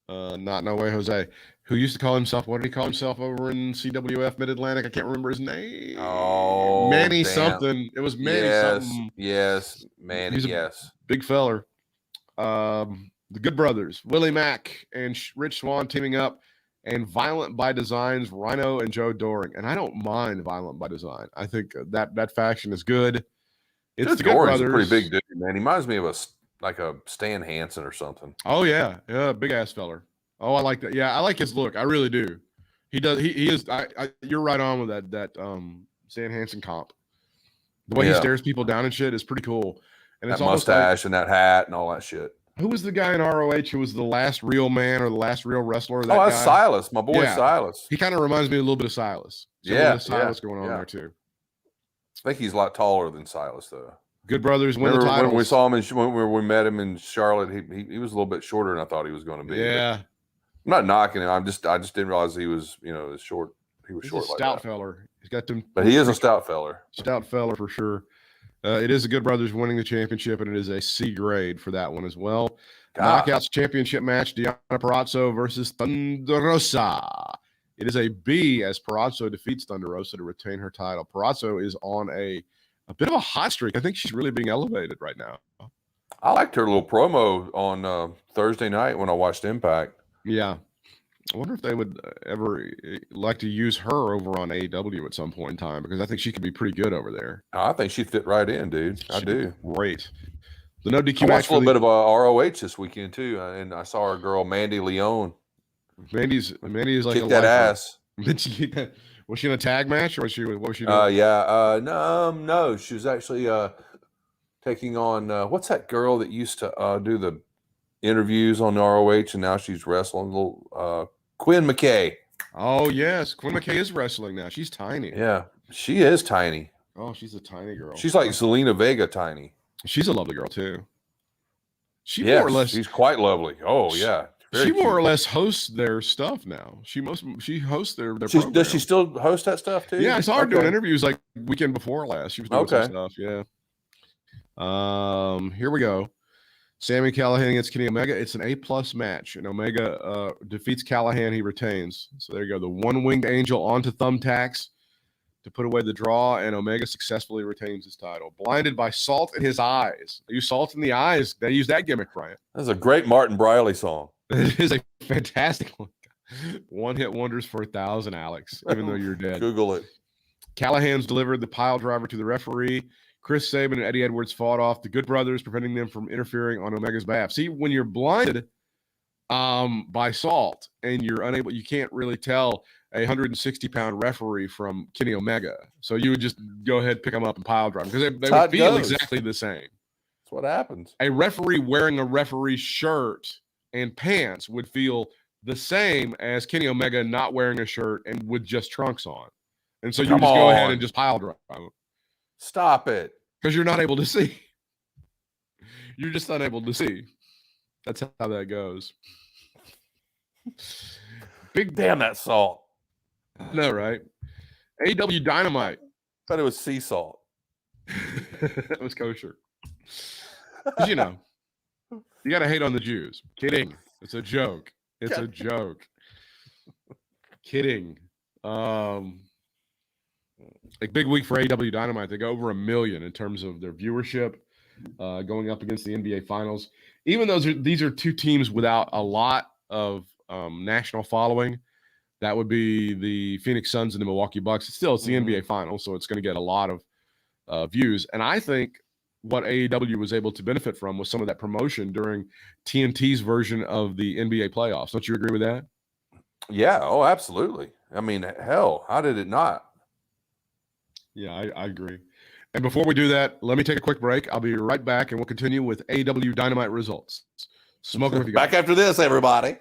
Not No Way Jose, who used to call himself, what did he call himself over in CWF Mid-Atlantic? I can't remember his name. Oh, Manny something. It was Manny something. Yes, Manny, He's big feller. The Good Brothers, Willie Mack and Rich Swann teaming up, and Violent by Design's Rhino and Joe Doring. And I don't mind Violent by Design. I think that faction is good. It's the Good Brothers. A pretty big dude, man. He reminds me of a Stan Hansen or something. Oh yeah, big ass feller. Oh, I like that. Yeah, I like his look. I really do. He does. He is. You're right on with that Stan Hansen comp. The way he stares people down and shit is pretty cool. And that mustache and that hat and all that shit. Who was the guy in ROH who was the last real man or the last real wrestler? That's Silas, my boy Silas. He kind of reminds me a little bit of Silas. Silas going on there too. I think he's a lot taller than Silas, though. Good Brothers win the titles. When we saw him when we met him in Charlotte, he was a little bit shorter than I thought he was going to be. Yeah, I'm not knocking him. I just didn't realize he was short. He was short like that. Stout feller. He's got them. But he is a stout feller. Stout feller for sure. It is the Good Brothers winning the championship, and it is a C grade for that one as well. Knockouts championship match: Deonna Purrazzo versus Thunder Rosa. It is a B as Purrazzo defeats Thunder Rosa to retain her title. Purrazzo is on a bit of a hot streak. I think she's really being elevated right now. I liked her little promo on Thursday night when I watched Impact. Yeah. I wonder if they would ever like to use her over on AEW at some point in time, because I think she could be pretty good over there. I think she'd fit right in, dude. I do. Great. The no DQ match. I watched a little bit of ROH this weekend too, and I saw our girl Mandy Leon. Mandy's like kick that ass. Was she in a tag match, or what was she doing? No, she was actually taking on what's that girl that used to do the interviews on ROH, and now she's wrestling, little Quinn McKay. Oh yes, Quinn McKay is wrestling now. She's tiny. Yeah, she is tiny. Oh, she's a tiny girl. She's like Zelina Vega tiny. She's a lovely girl too. More or less, she's quite lovely. Oh yeah. She more or less hosts their stuff now. She hosts their program. Does she still host that stuff too? Yeah, I saw her doing interviews like weekend before last. She was doing some stuff. Yeah. Here we go. Sami Callihan against Kenny Omega. It's an A+ match, and Omega defeats Callihan. He retains. So there you go. The one-winged angel onto thumbtacks to put away the draw, and Omega successfully retains his title. Blinded by salt in his eyes. They use salt in the eyes. They use that gimmick, Brian. That's a great Martin Briley song. It is a fantastic one. One-hit wonders for 1,000, Alex, even though you're dead. Google it. Callahan's delivered the pile driver to the referee. Chris Sabin and Eddie Edwards fought off the Good Brothers, preventing them from interfering on Omega's behalf. See, when you're blinded by salt and you're unable, you can't really tell a 160-pound referee from Kenny Omega. So you would just go ahead, pick them up, and pile drive because they would feel exactly the same. That's what happens. A referee wearing a referee's shirt and pants would feel the same as Kenny Omega not wearing a shirt and with just trunks on. And so you just go ahead and just pile drive. Stop it. Because you're not able to see. You're just unable to see. That's how that goes. Big damn that salt. No, right? AW Dynamite. Thought it was sea salt. That was kosher. 'Cause, you know, you got to hate on the Jews. Kidding. It's a joke. It's a joke. Kidding. Like big week for AW Dynamite. They go over 1 million in terms of their viewership, going up against the NBA Finals. Even though these are two teams without a lot of national following, that would be the Phoenix Suns and the Milwaukee Bucks. It's the NBA Finals, so it's going to get a lot of views. And I think what AEW was able to benefit from was some of that promotion during TNT's version of the NBA playoffs. Don't you agree with that? Yeah. Oh, absolutely. I mean, hell, how did it not? Yeah, I agree. And before we do that, let me take a quick break. I'll be right back, and we'll continue with AEW Dynamite results. Smoke them if you got back after this, everybody.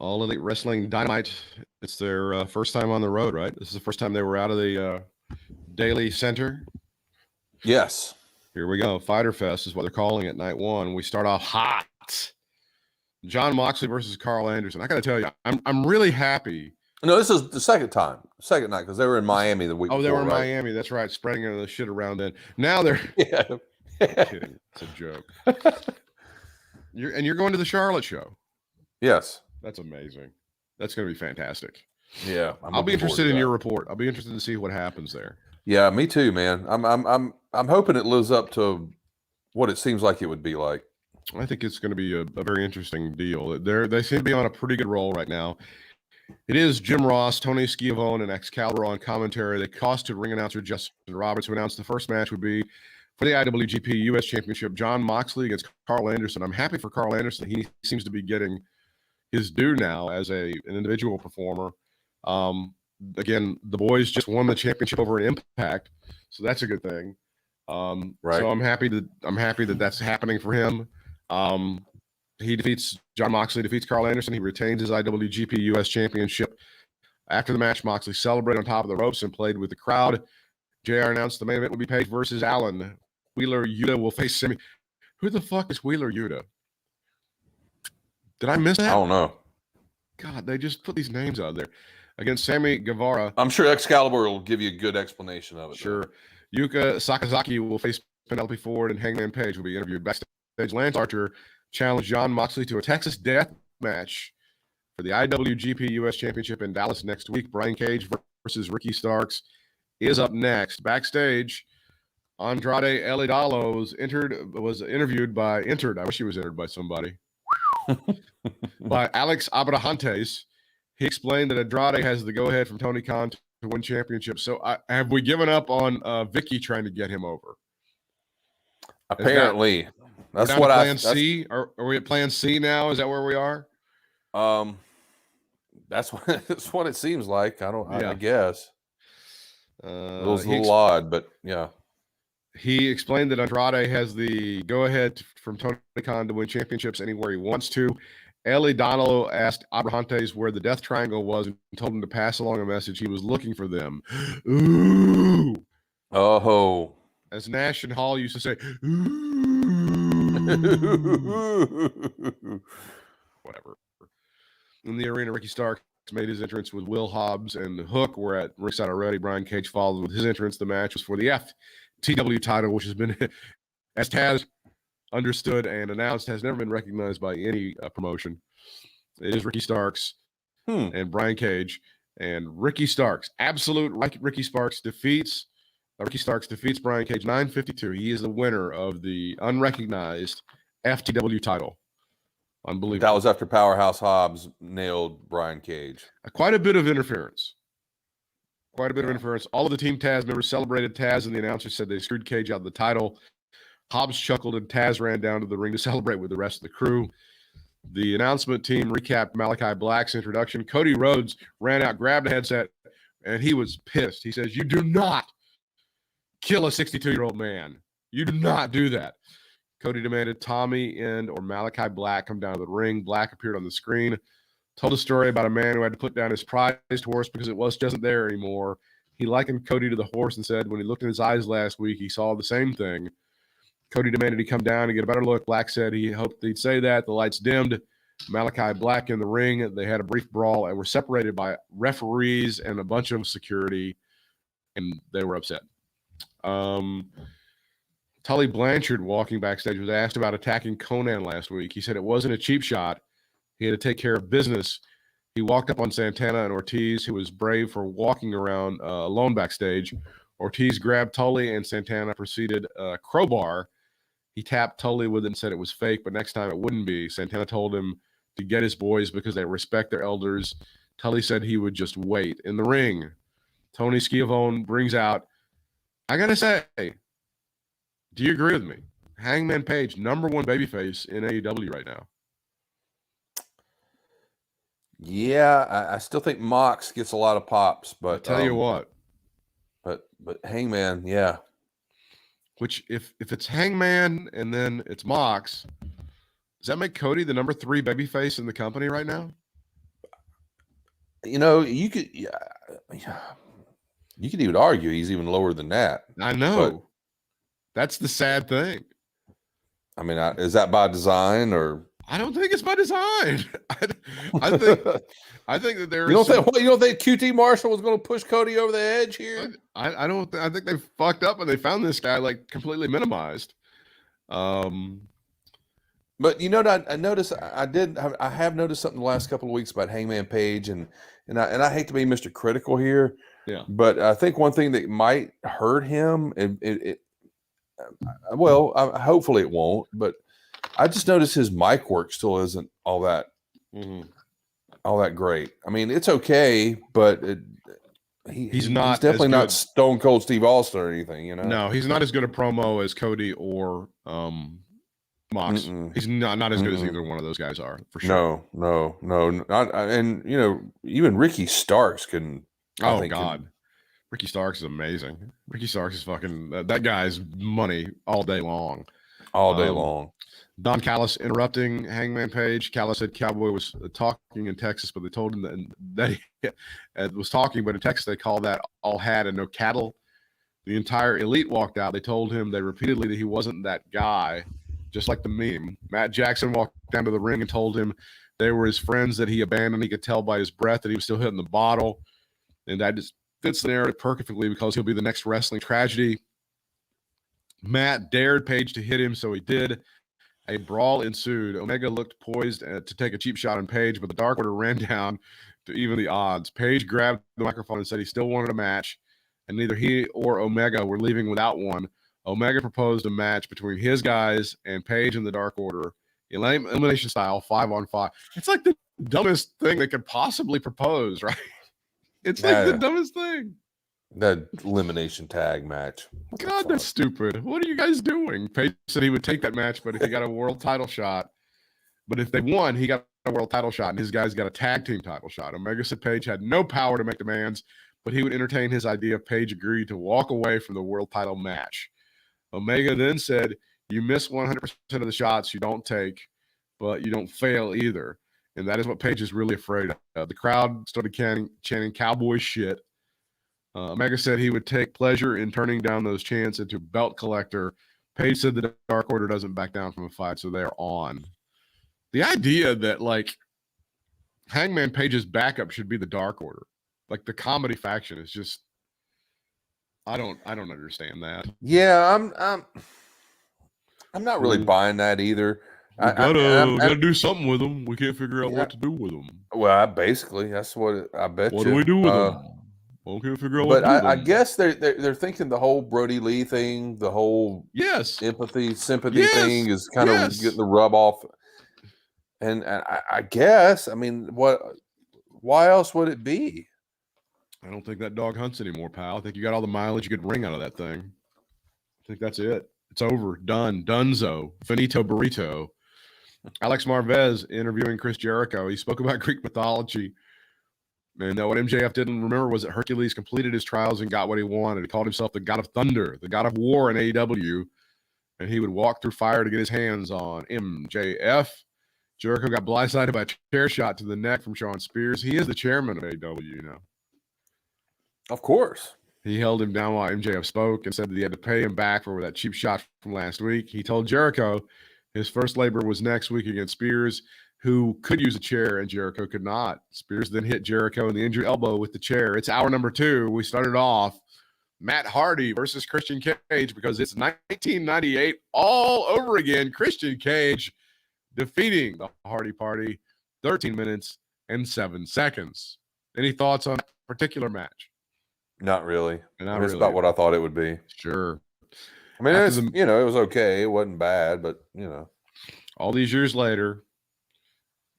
All Elite Wrestling Dynamite. It's their first time on the road, right? This is the first time they were out of the Daily Center. Yes. Here we go. Fighter Fest is what they're calling it. Night one. We start off hot. John Moxley versus Carl Anderson. I got to tell you, I'm really happy. No, this is the second night, because they were in Miami the week before. Oh, they were in right? Miami. That's right. Spreading the shit around then. Now they're Yeah. kidding. It's a joke. You're going to the Charlotte show. Yes. That's amazing. That's going to be fantastic. Yeah, I'll be interested in your report. I'll be interested to see what happens there. Yeah, me too, man. I'm hoping it lives up to what it seems like it would be like. I think it's going to be a very interesting deal. They seem to be on a pretty good roll right now. It is Jim Ross, Tony Schiavone, and Excalibur on commentary. They costed ring announcer Justin Roberts, who announced the first match would be for the IWGP US Championship, John Moxley against Carl Anderson. I'm happy for Carl Anderson. He seems to be getting his due now as an individual performer. Again, the boys just won the championship over an Impact, so that's a good thing. Right. So I'm happy that that's happening for him. John Moxley defeats Carl Anderson. He retains his IWGP US Championship. After the match, Moxley celebrated on top of the ropes and played with the crowd. JR announced the main event would be Page versus Allen. Wheeler Yuta will face Sami. Who the fuck is Wheeler Yuta? Did I miss that? I don't know. God, they just put these names out there. Against Sammy Guevara. I'm sure Excalibur will give you a good explanation of it. Sure. Yuka Sakazaki will face Penelope Ford, and Hangman Page will be interviewed backstage. Lance Archer challenged John Moxley to a Texas death match for the IWGP US Championship in Dallas next week. Brian Cage versus Ricky Starks is up next. Backstage, Andrade El Idolo was interviewed by I wish he was entered by somebody. By Alex Abrahantes. He explained that Andrade has the go-ahead from Tony Khan to win championship. So have we given up on Vicky trying to get him over? Apparently. That's what plan C. Are we at plan C now? Is that where we are? That's what it seems like. I guess. It was a little odd, but yeah. He explained that Andrade has the go-ahead from Tony Khan to win championships anywhere he wants to. El Idolo asked Abrahantes where the Death Triangle was and told him to pass along a message. He was looking for them. Ooh. Oh. As Nash and Hall used to say, whatever. In the arena, Ricky Starks made his entrance with Will Hobbs and Hook were at ringside already. Brian Cage followed with his entrance. The match was for the FTW title, which has been, as Taz understood and announced, has never been recognized by any promotion. It is Ricky Starks and Brian Cage. And Ricky Starks, absolute Ricky Starks defeats Brian Cage 952. He is the winner of the unrecognized FTW title. Unbelievable. That was after Powerhouse Hobbs nailed Brian Cage. Quite a bit of interference. All of the Team Taz members celebrated Taz, and the announcer said they screwed Cage out of the title. Hobbs chuckled, and Taz ran down to the ring to celebrate with the rest of the crew. The announcement team recapped Malachi Black's introduction. Cody Rhodes ran out, grabbed a headset, and he was pissed. He says, "You do not kill a 62-year-old man. You do not do that." Cody demanded Tommy or Malachi Black come down to the ring. Black appeared on the screen, told a story about a man who had to put down his prized horse because it wasn't there anymore. He likened Cody to the horse and said when he looked in his eyes last week, he saw the same thing. Cody demanded he come down and get a better look. Black said he hoped he'd say that. The lights dimmed. Malachi Black in the ring. They had a brief brawl and were separated by referees and a bunch of security, and they were upset. Tully Blanchard, walking backstage, was asked about attacking Conan last week. He said it wasn't a cheap shot. He had to take care of business. He walked up on Santana and Ortiz, who was brave for walking around alone backstage. Ortiz grabbed Tully, and Santana proceeded crowbar. He tapped Tully with it and said it was fake, but next time it wouldn't be. Santana told him to get his boys because they respect their elders. Tully said he would just wait. In the ring, Tony Schiavone brings out, I got to say, do you agree with me? Hangman Page, number one babyface in AEW right now. Yeah, I still think Mox gets a lot of pops, but I'll tell you what. But Hangman, yeah. Which if it's Hangman and then it's Mox, does that make Cody the number 3 babyface in the company right now? You know, you could even argue he's even lower than that. I know. That's the sad thing. I mean, is that by design or? I don't think it's by design. I think that there. You don't think QT Marshall was going to push Cody over the edge here? I don't. I think they fucked up and they found this guy like completely minimized. But you know what I noticed? I have noticed something the last couple of weeks about Hangman Page, and I hate to be Mr. Critical here, Yeah. but I think one thing that might hurt him, hopefully it won't, but I just noticed his mic work still isn't all that great. I mean, it's okay, but he's definitely not Stone Cold Steve Austin or anything, you know. No, he's not as good a promo as Cody or Mox. He's not as good as either one of those guys are, for sure. No. And you know, even Ricky Starks can. Ricky Starks is amazing. Ricky Starks is fucking that guy's money all day long. All day long. Don Callis interrupting Hangman Page. Callis said Cowboy was talking in Texas, but they told him that he was talking, but in Texas they call that all hat and no cattle. The entire elite walked out. They told him repeatedly that he wasn't that guy. Just like the meme. Matt Jackson walked down to the ring and told him they were his friends that he abandoned. He could tell by his breath that he was still hitting the bottle. And that just fits the narrative perfectly because he'll be the next wrestling tragedy. Matt dared Page to hit him, so he did. A brawl ensued. Omega looked poised to take a cheap shot on Page, but the Dark Order ran down to even the odds. Page grabbed the microphone and said he still wanted a match, and neither he or Omega were leaving without one. Omega proposed a match between his guys and Page and the Dark Order, elimination style, 5-on-5. It's like the dumbest thing they could possibly propose, right? It's like the dumbest thing. That elimination tag match. God, that's stupid. What are you guys doing? Page said he would take that match, but if he got a world title shot, but if they won, he got a world title shot, and his guys got a tag team title shot. Omega said Page had no power to make demands, but he would entertain his idea if Page agreed to walk away from the world title match. Omega then said, you miss 100% of the shots you don't take, but you don't fail either. And that is what Page is really afraid of. The crowd started chanting cowboy shit. Omega said he would take pleasure in turning down those chants into belt collector. Page said the Dark Order doesn't back down from a fight, so they're on. The idea that, like, Hangman Page's backup should be the Dark Order. Like, the comedy faction is just... I don't understand that. Yeah, I'm not really buying that either. We gotta do something with them. We can't figure out what to do with them. Well, basically, that's what I bet. What do we do with them? We can't figure out. But I guess they're thinking the whole Brody Lee thing, the whole sympathy thing is kind of getting the rub off. And I guess, I mean, why else would it be? I don't think that dog hunts anymore, pal. I think you got all the mileage you could wring out of that thing. I think that's it. It's over. Done. Dunzo. Finito burrito. Alex Marvez interviewing Chris Jericho. He spoke about Greek mythology. And what MJF didn't remember was that Hercules completed his trials and got what he wanted. He called himself the god of thunder, the god of war in AEW. And he would walk through fire to get his hands on MJF. Jericho got blindsided by a chair shot to the neck from Shawn Spears. He is the chairman of AEW, you know. Of course. He held him down while MJF spoke and said that he had to pay him back for that cheap shot from last week. He told Jericho his first labor was next week against Spears, who could use a chair, and Jericho could not. Spears then hit Jericho in the injured elbow with the chair. It's hour number 2. We started off Matt Hardy versus Christian Cage because it's 1998 all over again. Christian Cage defeating the Hardy Party 13 minutes and 7 seconds. Any thoughts on that particular match? Not really. It's about what I thought it would be. Sure. I mean, it was okay. It wasn't bad, but, all these years later,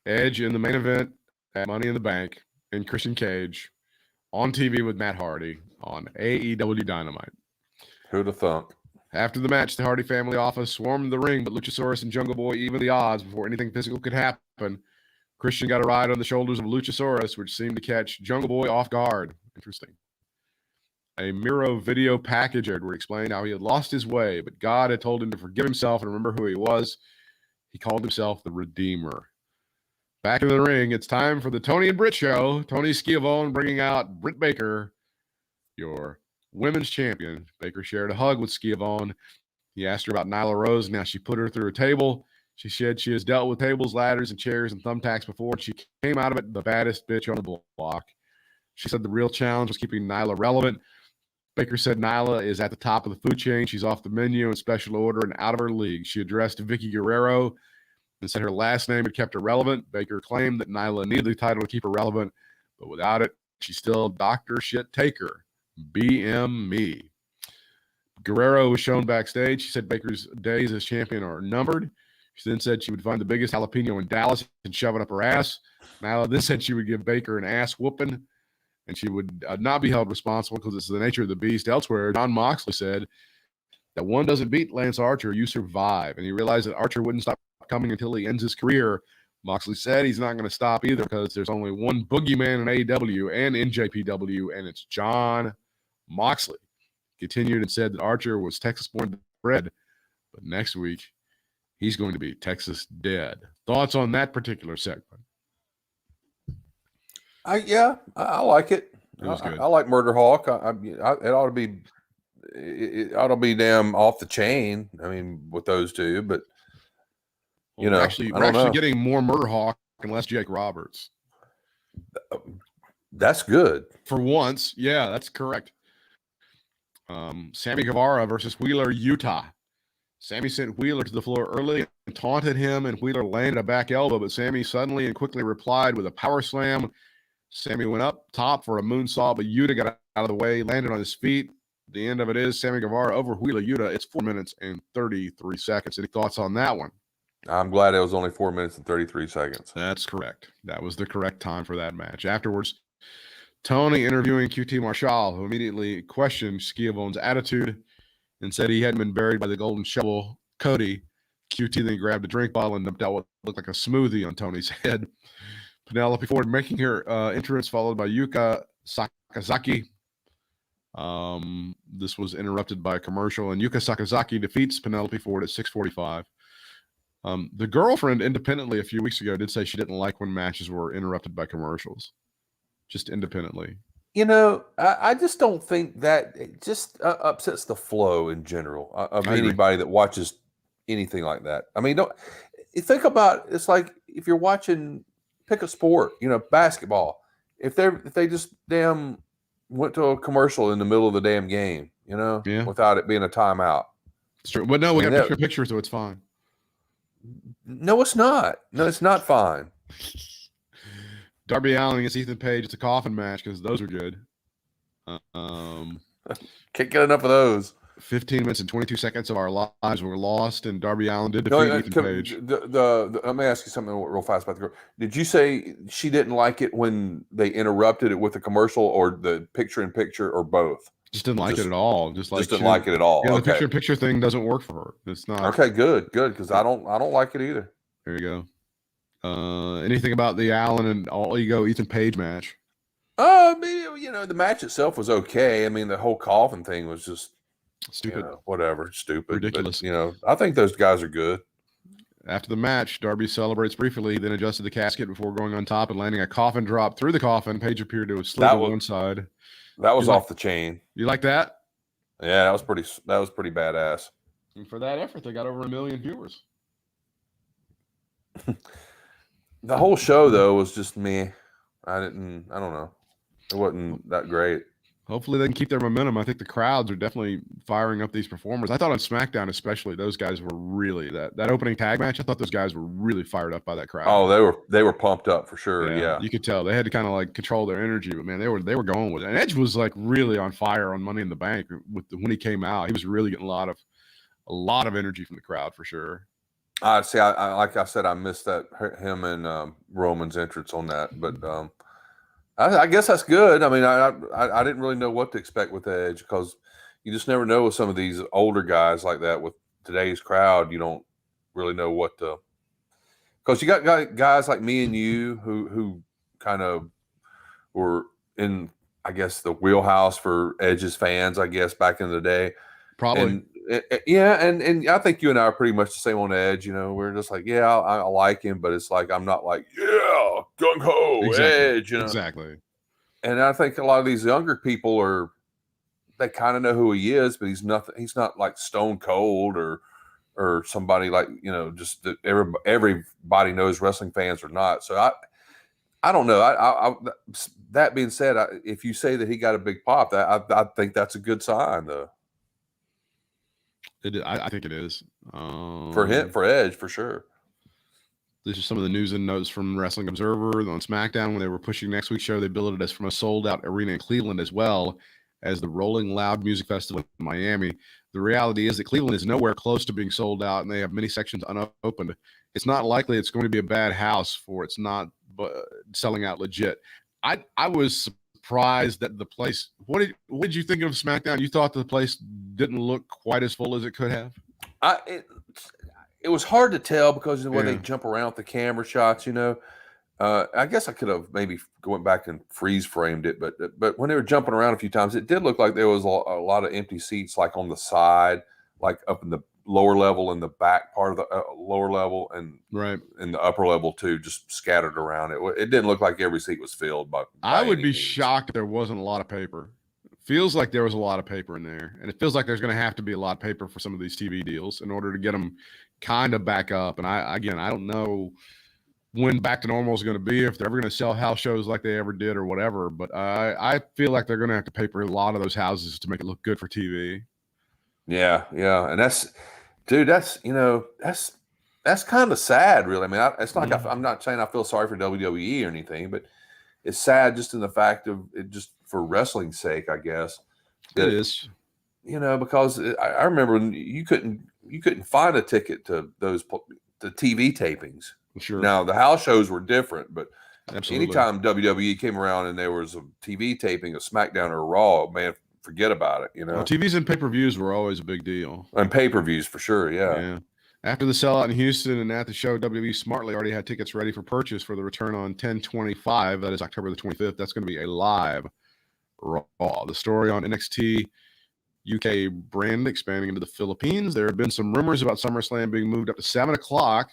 Edge in the main event at Money in the Bank and Christian Cage on TV with Matt Hardy on AEW Dynamite. Who'd have thunk? After the match, the Hardy family office swarmed the ring, but Luchasaurus and Jungle Boy even the odds before anything physical could happen. Christian got a ride on the shoulders of Luchasaurus, which seemed to catch Jungle Boy off guard. Interesting. A Miro video package Edward explained how he had lost his way, but God had told him to forgive himself and remember who he was. He called himself the Redeemer. Back in the ring, it's time for the Tony and Britt show. Tony Schiavone bringing out Britt Baker, your women's champion. Baker shared a hug with Schiavone. He asked her about Nyla Rose, and now she put her through a table. She said she has dealt with tables, ladders, and chairs and thumbtacks before, and she came out of it the baddest bitch on the block. She said the real challenge was keeping Nyla relevant. Baker said Nyla is at the top of the food chain. She's off the menu in special order and out of her league. She addressed Vicky Guerrero and said her last name had kept her relevant. Baker claimed that Nyla needed the title to keep her relevant, but without it, she's still Dr. Shit Taker. BM me. Guerrero was shown backstage. She said Baker's days as champion are numbered. She then said she would find the biggest jalapeno in Dallas and shove it up her ass. Nyla then said she would give Baker an ass whooping, and she would not be held responsible because it's the nature of the beast. Elsewhere, Jon Moxley said that one doesn't beat Lance Archer, you survive. And he realized that Archer wouldn't stop coming until he ends his career. Moxley said he's not going to stop either because there's only one boogeyman in AEW and NJPW, and it's Jon Moxley. Continued and said that Archer was Texas-born bred, but next week he's going to be Texas dead. Thoughts on that particular segment? I like it. It was good. I like Murder Hawk. It ought to be. It ought to be damn off the chain. I mean, with those two, but you know, we're actually getting more Murder Hawk and less Jake Roberts. That's good for once. Yeah, that's correct. Sammy Guevara versus Wheeler, Utah. Sammy sent Wheeler to the floor early and taunted him, and Wheeler landed a back elbow, but Sammy suddenly and quickly replied with a power slam. Sammy went up top for a moonsault, but Yuta got out of the way, landed on his feet. The end of it is Sammy Guevara over Wheeler Yuta. It's 4 minutes and 33 seconds. Any thoughts on that one? I'm glad it was only 4 minutes and 33 seconds. That's correct. That was the correct time for that match. Afterwards, Tony interviewing QT Marshall, who immediately questioned Schiavone's attitude and said he hadn't been buried by the golden shovel, Cody. QT then grabbed a drink bottle and dumped out what looked like a smoothie on Tony's head. Penelope Ford making her entrance, followed by Yuka Sakazaki. This was interrupted by a commercial, and Yuka Sakazaki defeats Penelope Ford at 6:45. The girlfriend independently a few weeks ago did say she didn't like when matches were interrupted by commercials. Just independently. You know, I just don't think that it just upsets the flow in general of anybody that watches anything like that. I mean, don't you think about it's like if you're watching, pick a sport, you know, basketball. If they just damn went to a commercial in the middle of the damn game, you know, without it being a timeout. It's true. But no, we got picture, so it's fine. No, it's not. No, it's not fine. Darby Allin against Ethan Page. It's a coffin match because those are good. Can't get enough of those. 15 minutes and 22 seconds of our lives were lost, and Darby Allin did defeat Ethan Page. Let me ask you something real fast about the girl. Did you say she didn't like it when they interrupted it with a commercial, or the picture-in-picture, or both? Just didn't like it at all. Just didn't like it at all. Yeah, the picture-in-picture thing doesn't work for her. It's not. Okay, good, because I don't like it either. There you go. Anything about the Allen and All Ego Ethan Page match? You know, the match itself was okay. I mean, the whole coffin thing was just stupid. You know, whatever, stupid, ridiculous. But, you know, I think those guys are good. After the match, Darby celebrates briefly, then adjusted the casket before going on top and landing a coffin drop through the coffin. Page appeared to have slid to one side. That was off the chain. You like that? Yeah, that was pretty badass. And for that effort, they got over 1 million viewers. The whole show though was just me. I don't know. It wasn't that great. Hopefully they can keep their momentum. I think the crowds are definitely firing up these performers. I thought on SmackDown especially, those guys were really that opening tag match. I thought those guys were really fired up by that crowd. Oh, they were pumped up for sure. Yeah. You could tell they had to kind of like control their energy, but man, they were going with it. And Edge was like really on fire on Money in the Bank when he came out. He was really getting a lot of energy from the crowd for sure. See, I like I said, I missed that him and Roman's entrance on that, but I guess that's good. I mean, I didn't really know what to expect with Edge because you just never know with some of these older guys like that. With today's crowd, you don't really know what to. Because you got guys like me and you who kind of were in, I guess, the wheelhouse for Edge's fans, I guess, back in the day. Probably. And I think you and I are pretty much the same on Edge. You know, we're just like, yeah, I like him, but it's like I'm not like, yeah, gung ho Edge. You know? Exactly. And I think a lot of these younger people they kind of know who he is, but he's nothing. He's not like Stone Cold or somebody like, you know, just that everybody knows wrestling fans or not. So I don't know. That being said, if you say that he got a big pop, I think that's a good sign though. I think it is for Edge for sure. This is some of the news and notes from Wrestling Observer on SmackDown. When they were pushing next week's show, they billed it as from a sold-out arena in Cleveland as well as the Rolling Loud Music Festival in Miami. The reality is that Cleveland is nowhere close to being sold out, and they have many sections unopened. It's not likely it's going to be a bad house for it's not selling out legit. I was surprised that the place. What did you think of SmackDown? You thought the place didn't look quite as full as it could have? It was hard to tell because of the way they jump around with the camera shots, I guess I could have maybe went back and freeze framed it, but when they were jumping around a few times, it did look like there was a lot of empty seats, like on the side, like up in the lower level and the back part of the lower level, and in the upper level too, just scattered around. It didn't look like every seat was filled. By I would be shocked if there wasn't a lot of paper. Feels like there was a lot of paper in there, and it feels like there's going to have to be a lot of paper for some of these TV deals in order to get them kind of back up. And I don't know when back to normal is going to be, if they're ever going to sell house shows like they ever did or whatever. But I feel like they're going to have to paper a lot of those houses to make it look good for TV. Yeah, and that's kind of sad, really. I mean, it's not like I'm not saying I feel sorry for WWE or anything, but it's sad just in the fact of it, just for wrestling's sake, I guess. It is, because I remember when you couldn't find a ticket to the TV tapings. Sure. Now the house shows were different, but absolutely, anytime WWE came around and there was a TV taping of SmackDown or Raw, man, forget about it. Well, TVs and pay-per-views were always a big deal, and pay-per-views for sure. Yeah. After the sellout in Houston and at the show, WWE smartly already had tickets ready for purchase for the return on 10/25. That is October the 25th. That's going to be a live Raw. The story on NXT UK brand expanding into the Philippines. There have been some rumors about SummerSlam being moved up to 7 o'clock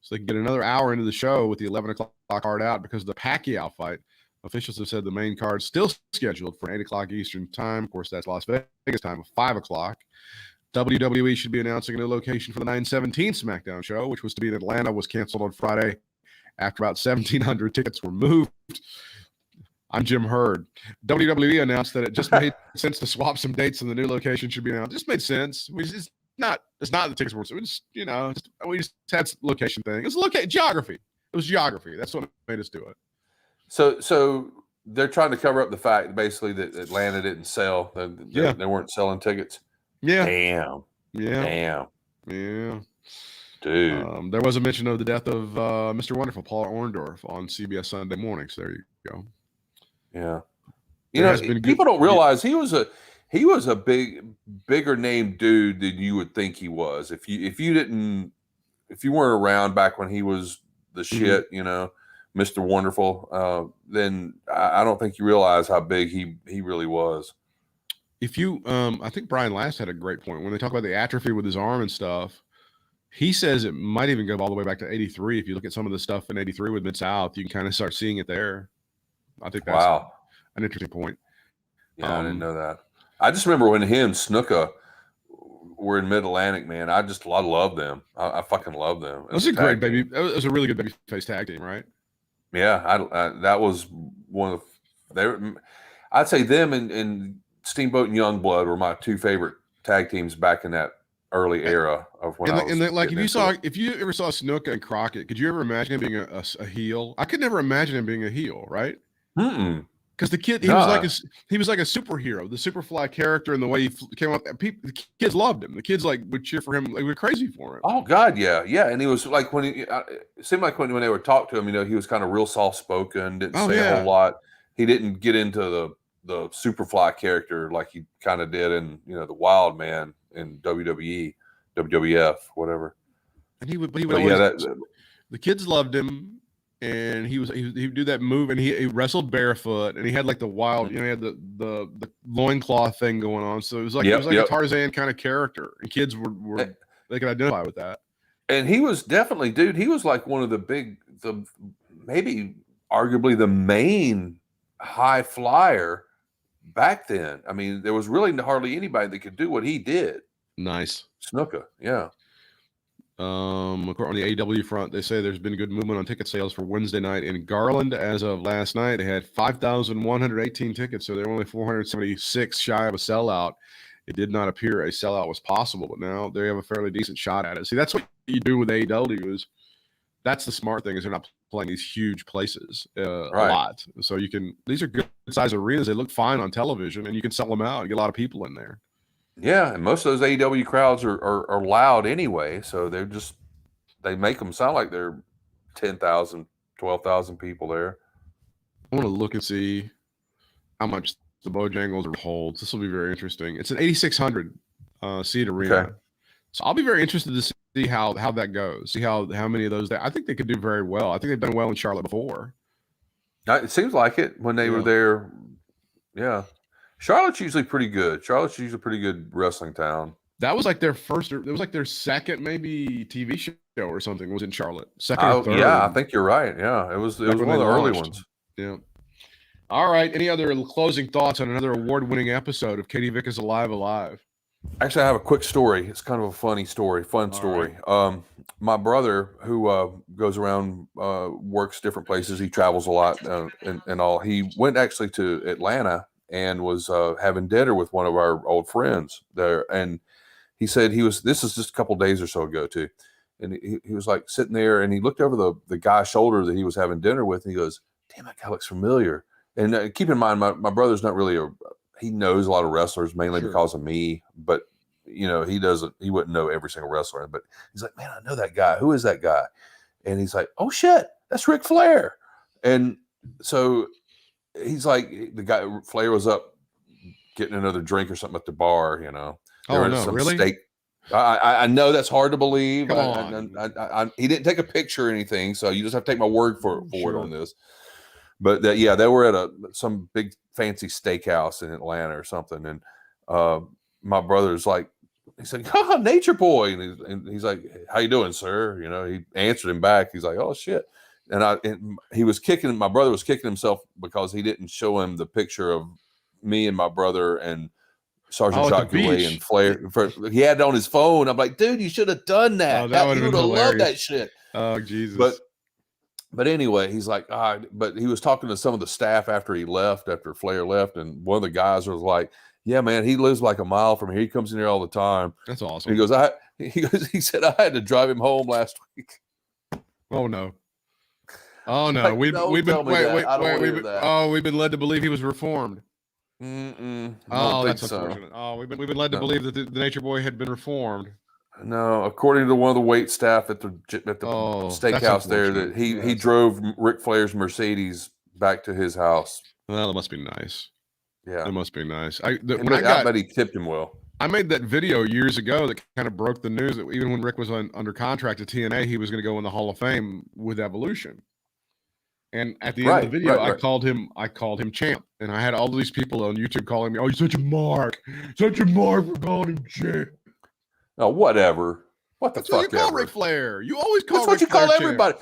so they can get another hour into the show with the 11 o'clock card out because of the Pacquiao fight. Officials have said the main card is still scheduled for 8 o'clock Eastern time. Of course, that's Las Vegas time of 5 o'clock. WWE should be announcing a new location for the 9/17 SmackDown show, which was to be in Atlanta, was canceled on Friday after about 1,700 tickets were moved. I'm Jim Hurd. WWE announced that it just made sense to swap some dates and the new location should be announced. It just made sense. It's not the tickets were, we just had location thing. It's geography. It was geography. That's what made us do it. So they're trying to cover up the fact basically that Atlanta didn't sell. They weren't selling tickets. Yeah. Damn. Yeah. Dude. There was a mention of the death of Mr. Wonderful, Paul Orndorff, on CBS Sunday morning. So there you go. Yeah. People don't realize he was a bigger name dude than you would think he was. If you weren't around back when he was the shit, Mr. Wonderful, then I don't think you realize how big he really was. If you, I think Brian Last had a great point when they talk about the atrophy with his arm and stuff. He says it might even go all the way back to 83. If you look at some of the stuff in 83 with Mid-South, you can kind of start seeing it there. I think that's an interesting point. Yeah, I didn't know that. I just remember when him and Snuka were in Mid-Atlantic, man. I love them. I fucking love them. It was a great baby. It was a really good babyface tag team, right? Yeah, that was one of I'd say them and Steamboat and Youngblood were my two favorite tag teams back in that early era of when if you ever saw Snuka and Crockett, could you ever imagine him being a heel? I could never imagine him being a heel, right? Because the kid, he was like a superhero, the Superfly character, and the way he came up, the kids loved him. The kids would cheer for him, they were crazy for him. Oh God, yeah. And he was like it seemed like when they would talk to him, he was kind of real soft spoken, didn't say a whole lot. He didn't get into the Superfly character like he kind of did in the Wild Man in WWE, WWF, whatever. And he would always, the kids loved him. And he would do that move, and he wrestled barefoot, and he had like the wild, he had the loincloth thing going on. So it was like a Tarzan kind of character, and kids were they could identify with that. And he was definitely, dude. He was like one of maybe arguably the main high flyer back then. I mean, there was really hardly anybody that could do what he did. Nice. Snuka, yeah. On the AEW front, they say there's been good movement on ticket sales for Wednesday night in Garland. As of last night, they had 5,118 tickets, so they're only 476 shy of a sellout. It did not appear a sellout was possible, but now they have a fairly decent shot at it. See, that's what you do with AEW that's the smart thing is they're not playing these huge places a Right. lot. So these are good size arenas. They look fine on television, and you can sell them out and get a lot of people in there. Yeah, and most of those AEW crowds are loud anyway, so they make them sound like they're 10,000, 12,000 people there. I want to look and see how much the Bojangles holds. This will be very interesting. It's an 8,600 seat arena. Okay. So I'll be very interested to see how that goes. See how many of those. I think they could do very well. I think they've done well in Charlotte before. It seems like it when they were there. Yeah, Charlotte's usually pretty good. Charlotte's usually a pretty good wrestling town. That was like their first. It was like their second maybe TV show or something was in Charlotte. Second or third. Yeah, I think you're right. Yeah, it was one of the early ones. Yeah. All right. Any other closing thoughts on another award-winning episode of Katie Vick is Alive? Actually, I have a quick story. It's kind of a funny story, fun story. Right. My brother, who goes around, works different places, he travels a lot and all. He went actually to Atlanta and was having dinner with one of our old friends there. And he said this is just a couple days or so ago too. And he was like sitting there and he looked over the guy's shoulder that he was having dinner with. And he goes, damn, that guy looks familiar. And keep in mind, my brother's not really he knows a lot of wrestlers mainly because of me, but he wouldn't know every single wrestler. But he's like, man, I know that guy. Who is that guy? And he's like, oh shit, that's Ric Flair. And so he's like, the guy Flair was up getting another drink or something at the bar, Oh no, really? Steak. I know that's hard to believe. Come on. He didn't take a picture or anything, so you just have to take my word for it on this. But they were at some big fancy steakhouse in Atlanta or something, and my brother's like, he said, "Oh, Nature Boy," and he's like, "How you doing, sir?" He answered him back. He's like, "Oh shit," and he was kicking. My brother was kicking himself because he didn't show him the picture of me and my brother and Sergeant Jacques Goulet and Flair. He had it on his phone. I'm like, dude, you should have done that. That would have loved that shit. Oh Jesus! But anyway, he's like, but he was talking to some of the staff after Flair left, and one of the guys was like, yeah, man, he lives like a mile from here. He comes in here all the time. That's awesome. And he said, I had to drive him home last week. Oh no. Oh no. We've been led to believe he was reformed. Oh, that's unfortunate. Oh, we've been led to believe that the Nature Boy had been reformed. No, according to one of the wait staff at the steakhouse there, that he drove Ric Flair's Mercedes back to his house. Well, that must be nice. Yeah, it must be nice. I bet he tipped him well. I made that video years ago that kind of broke the news that even when Rick was under contract at TNA, he was going to go in the Hall of Fame with Evolution. And at the end of the video, I called him champ, and I had all these people on YouTube calling me, "Oh, you're such a mark for calling him champ." Oh, whatever. What the fuck? You call Ric Flair. You always call. That's what you call everybody.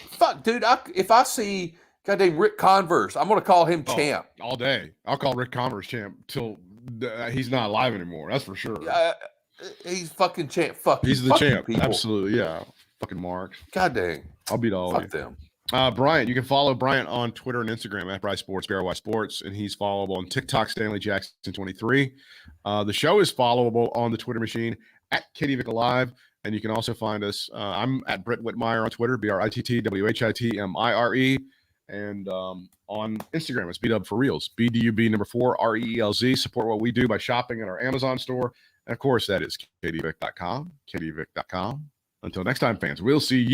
Fuck, dude. If I see goddamn Rick Converse, I'm gonna call him champ all day. I'll call Rick Converse champ till he's not alive anymore. That's for sure. He's fucking champ. Fuck. He's the champ. People. Absolutely. Yeah. Fucking Mark. God dang. I'll beat all of you. Fuck them. Bryant, you can follow Bryant on Twitter and Instagram at Bry Sports, BRY Sports, and he's followable on TikTok, Stanley Jackson 23. The show is followable on the Twitter machine at Katie Vick Alive, and you can also find us. I'm at Britt Whitmire on Twitter, BRITTWHITMIRE, and on Instagram it's BDub for Reels, BDUB number 4 REELZ. Support what we do by shopping at our Amazon store, and of course that is katievick.com. Until next time, fans, we'll see you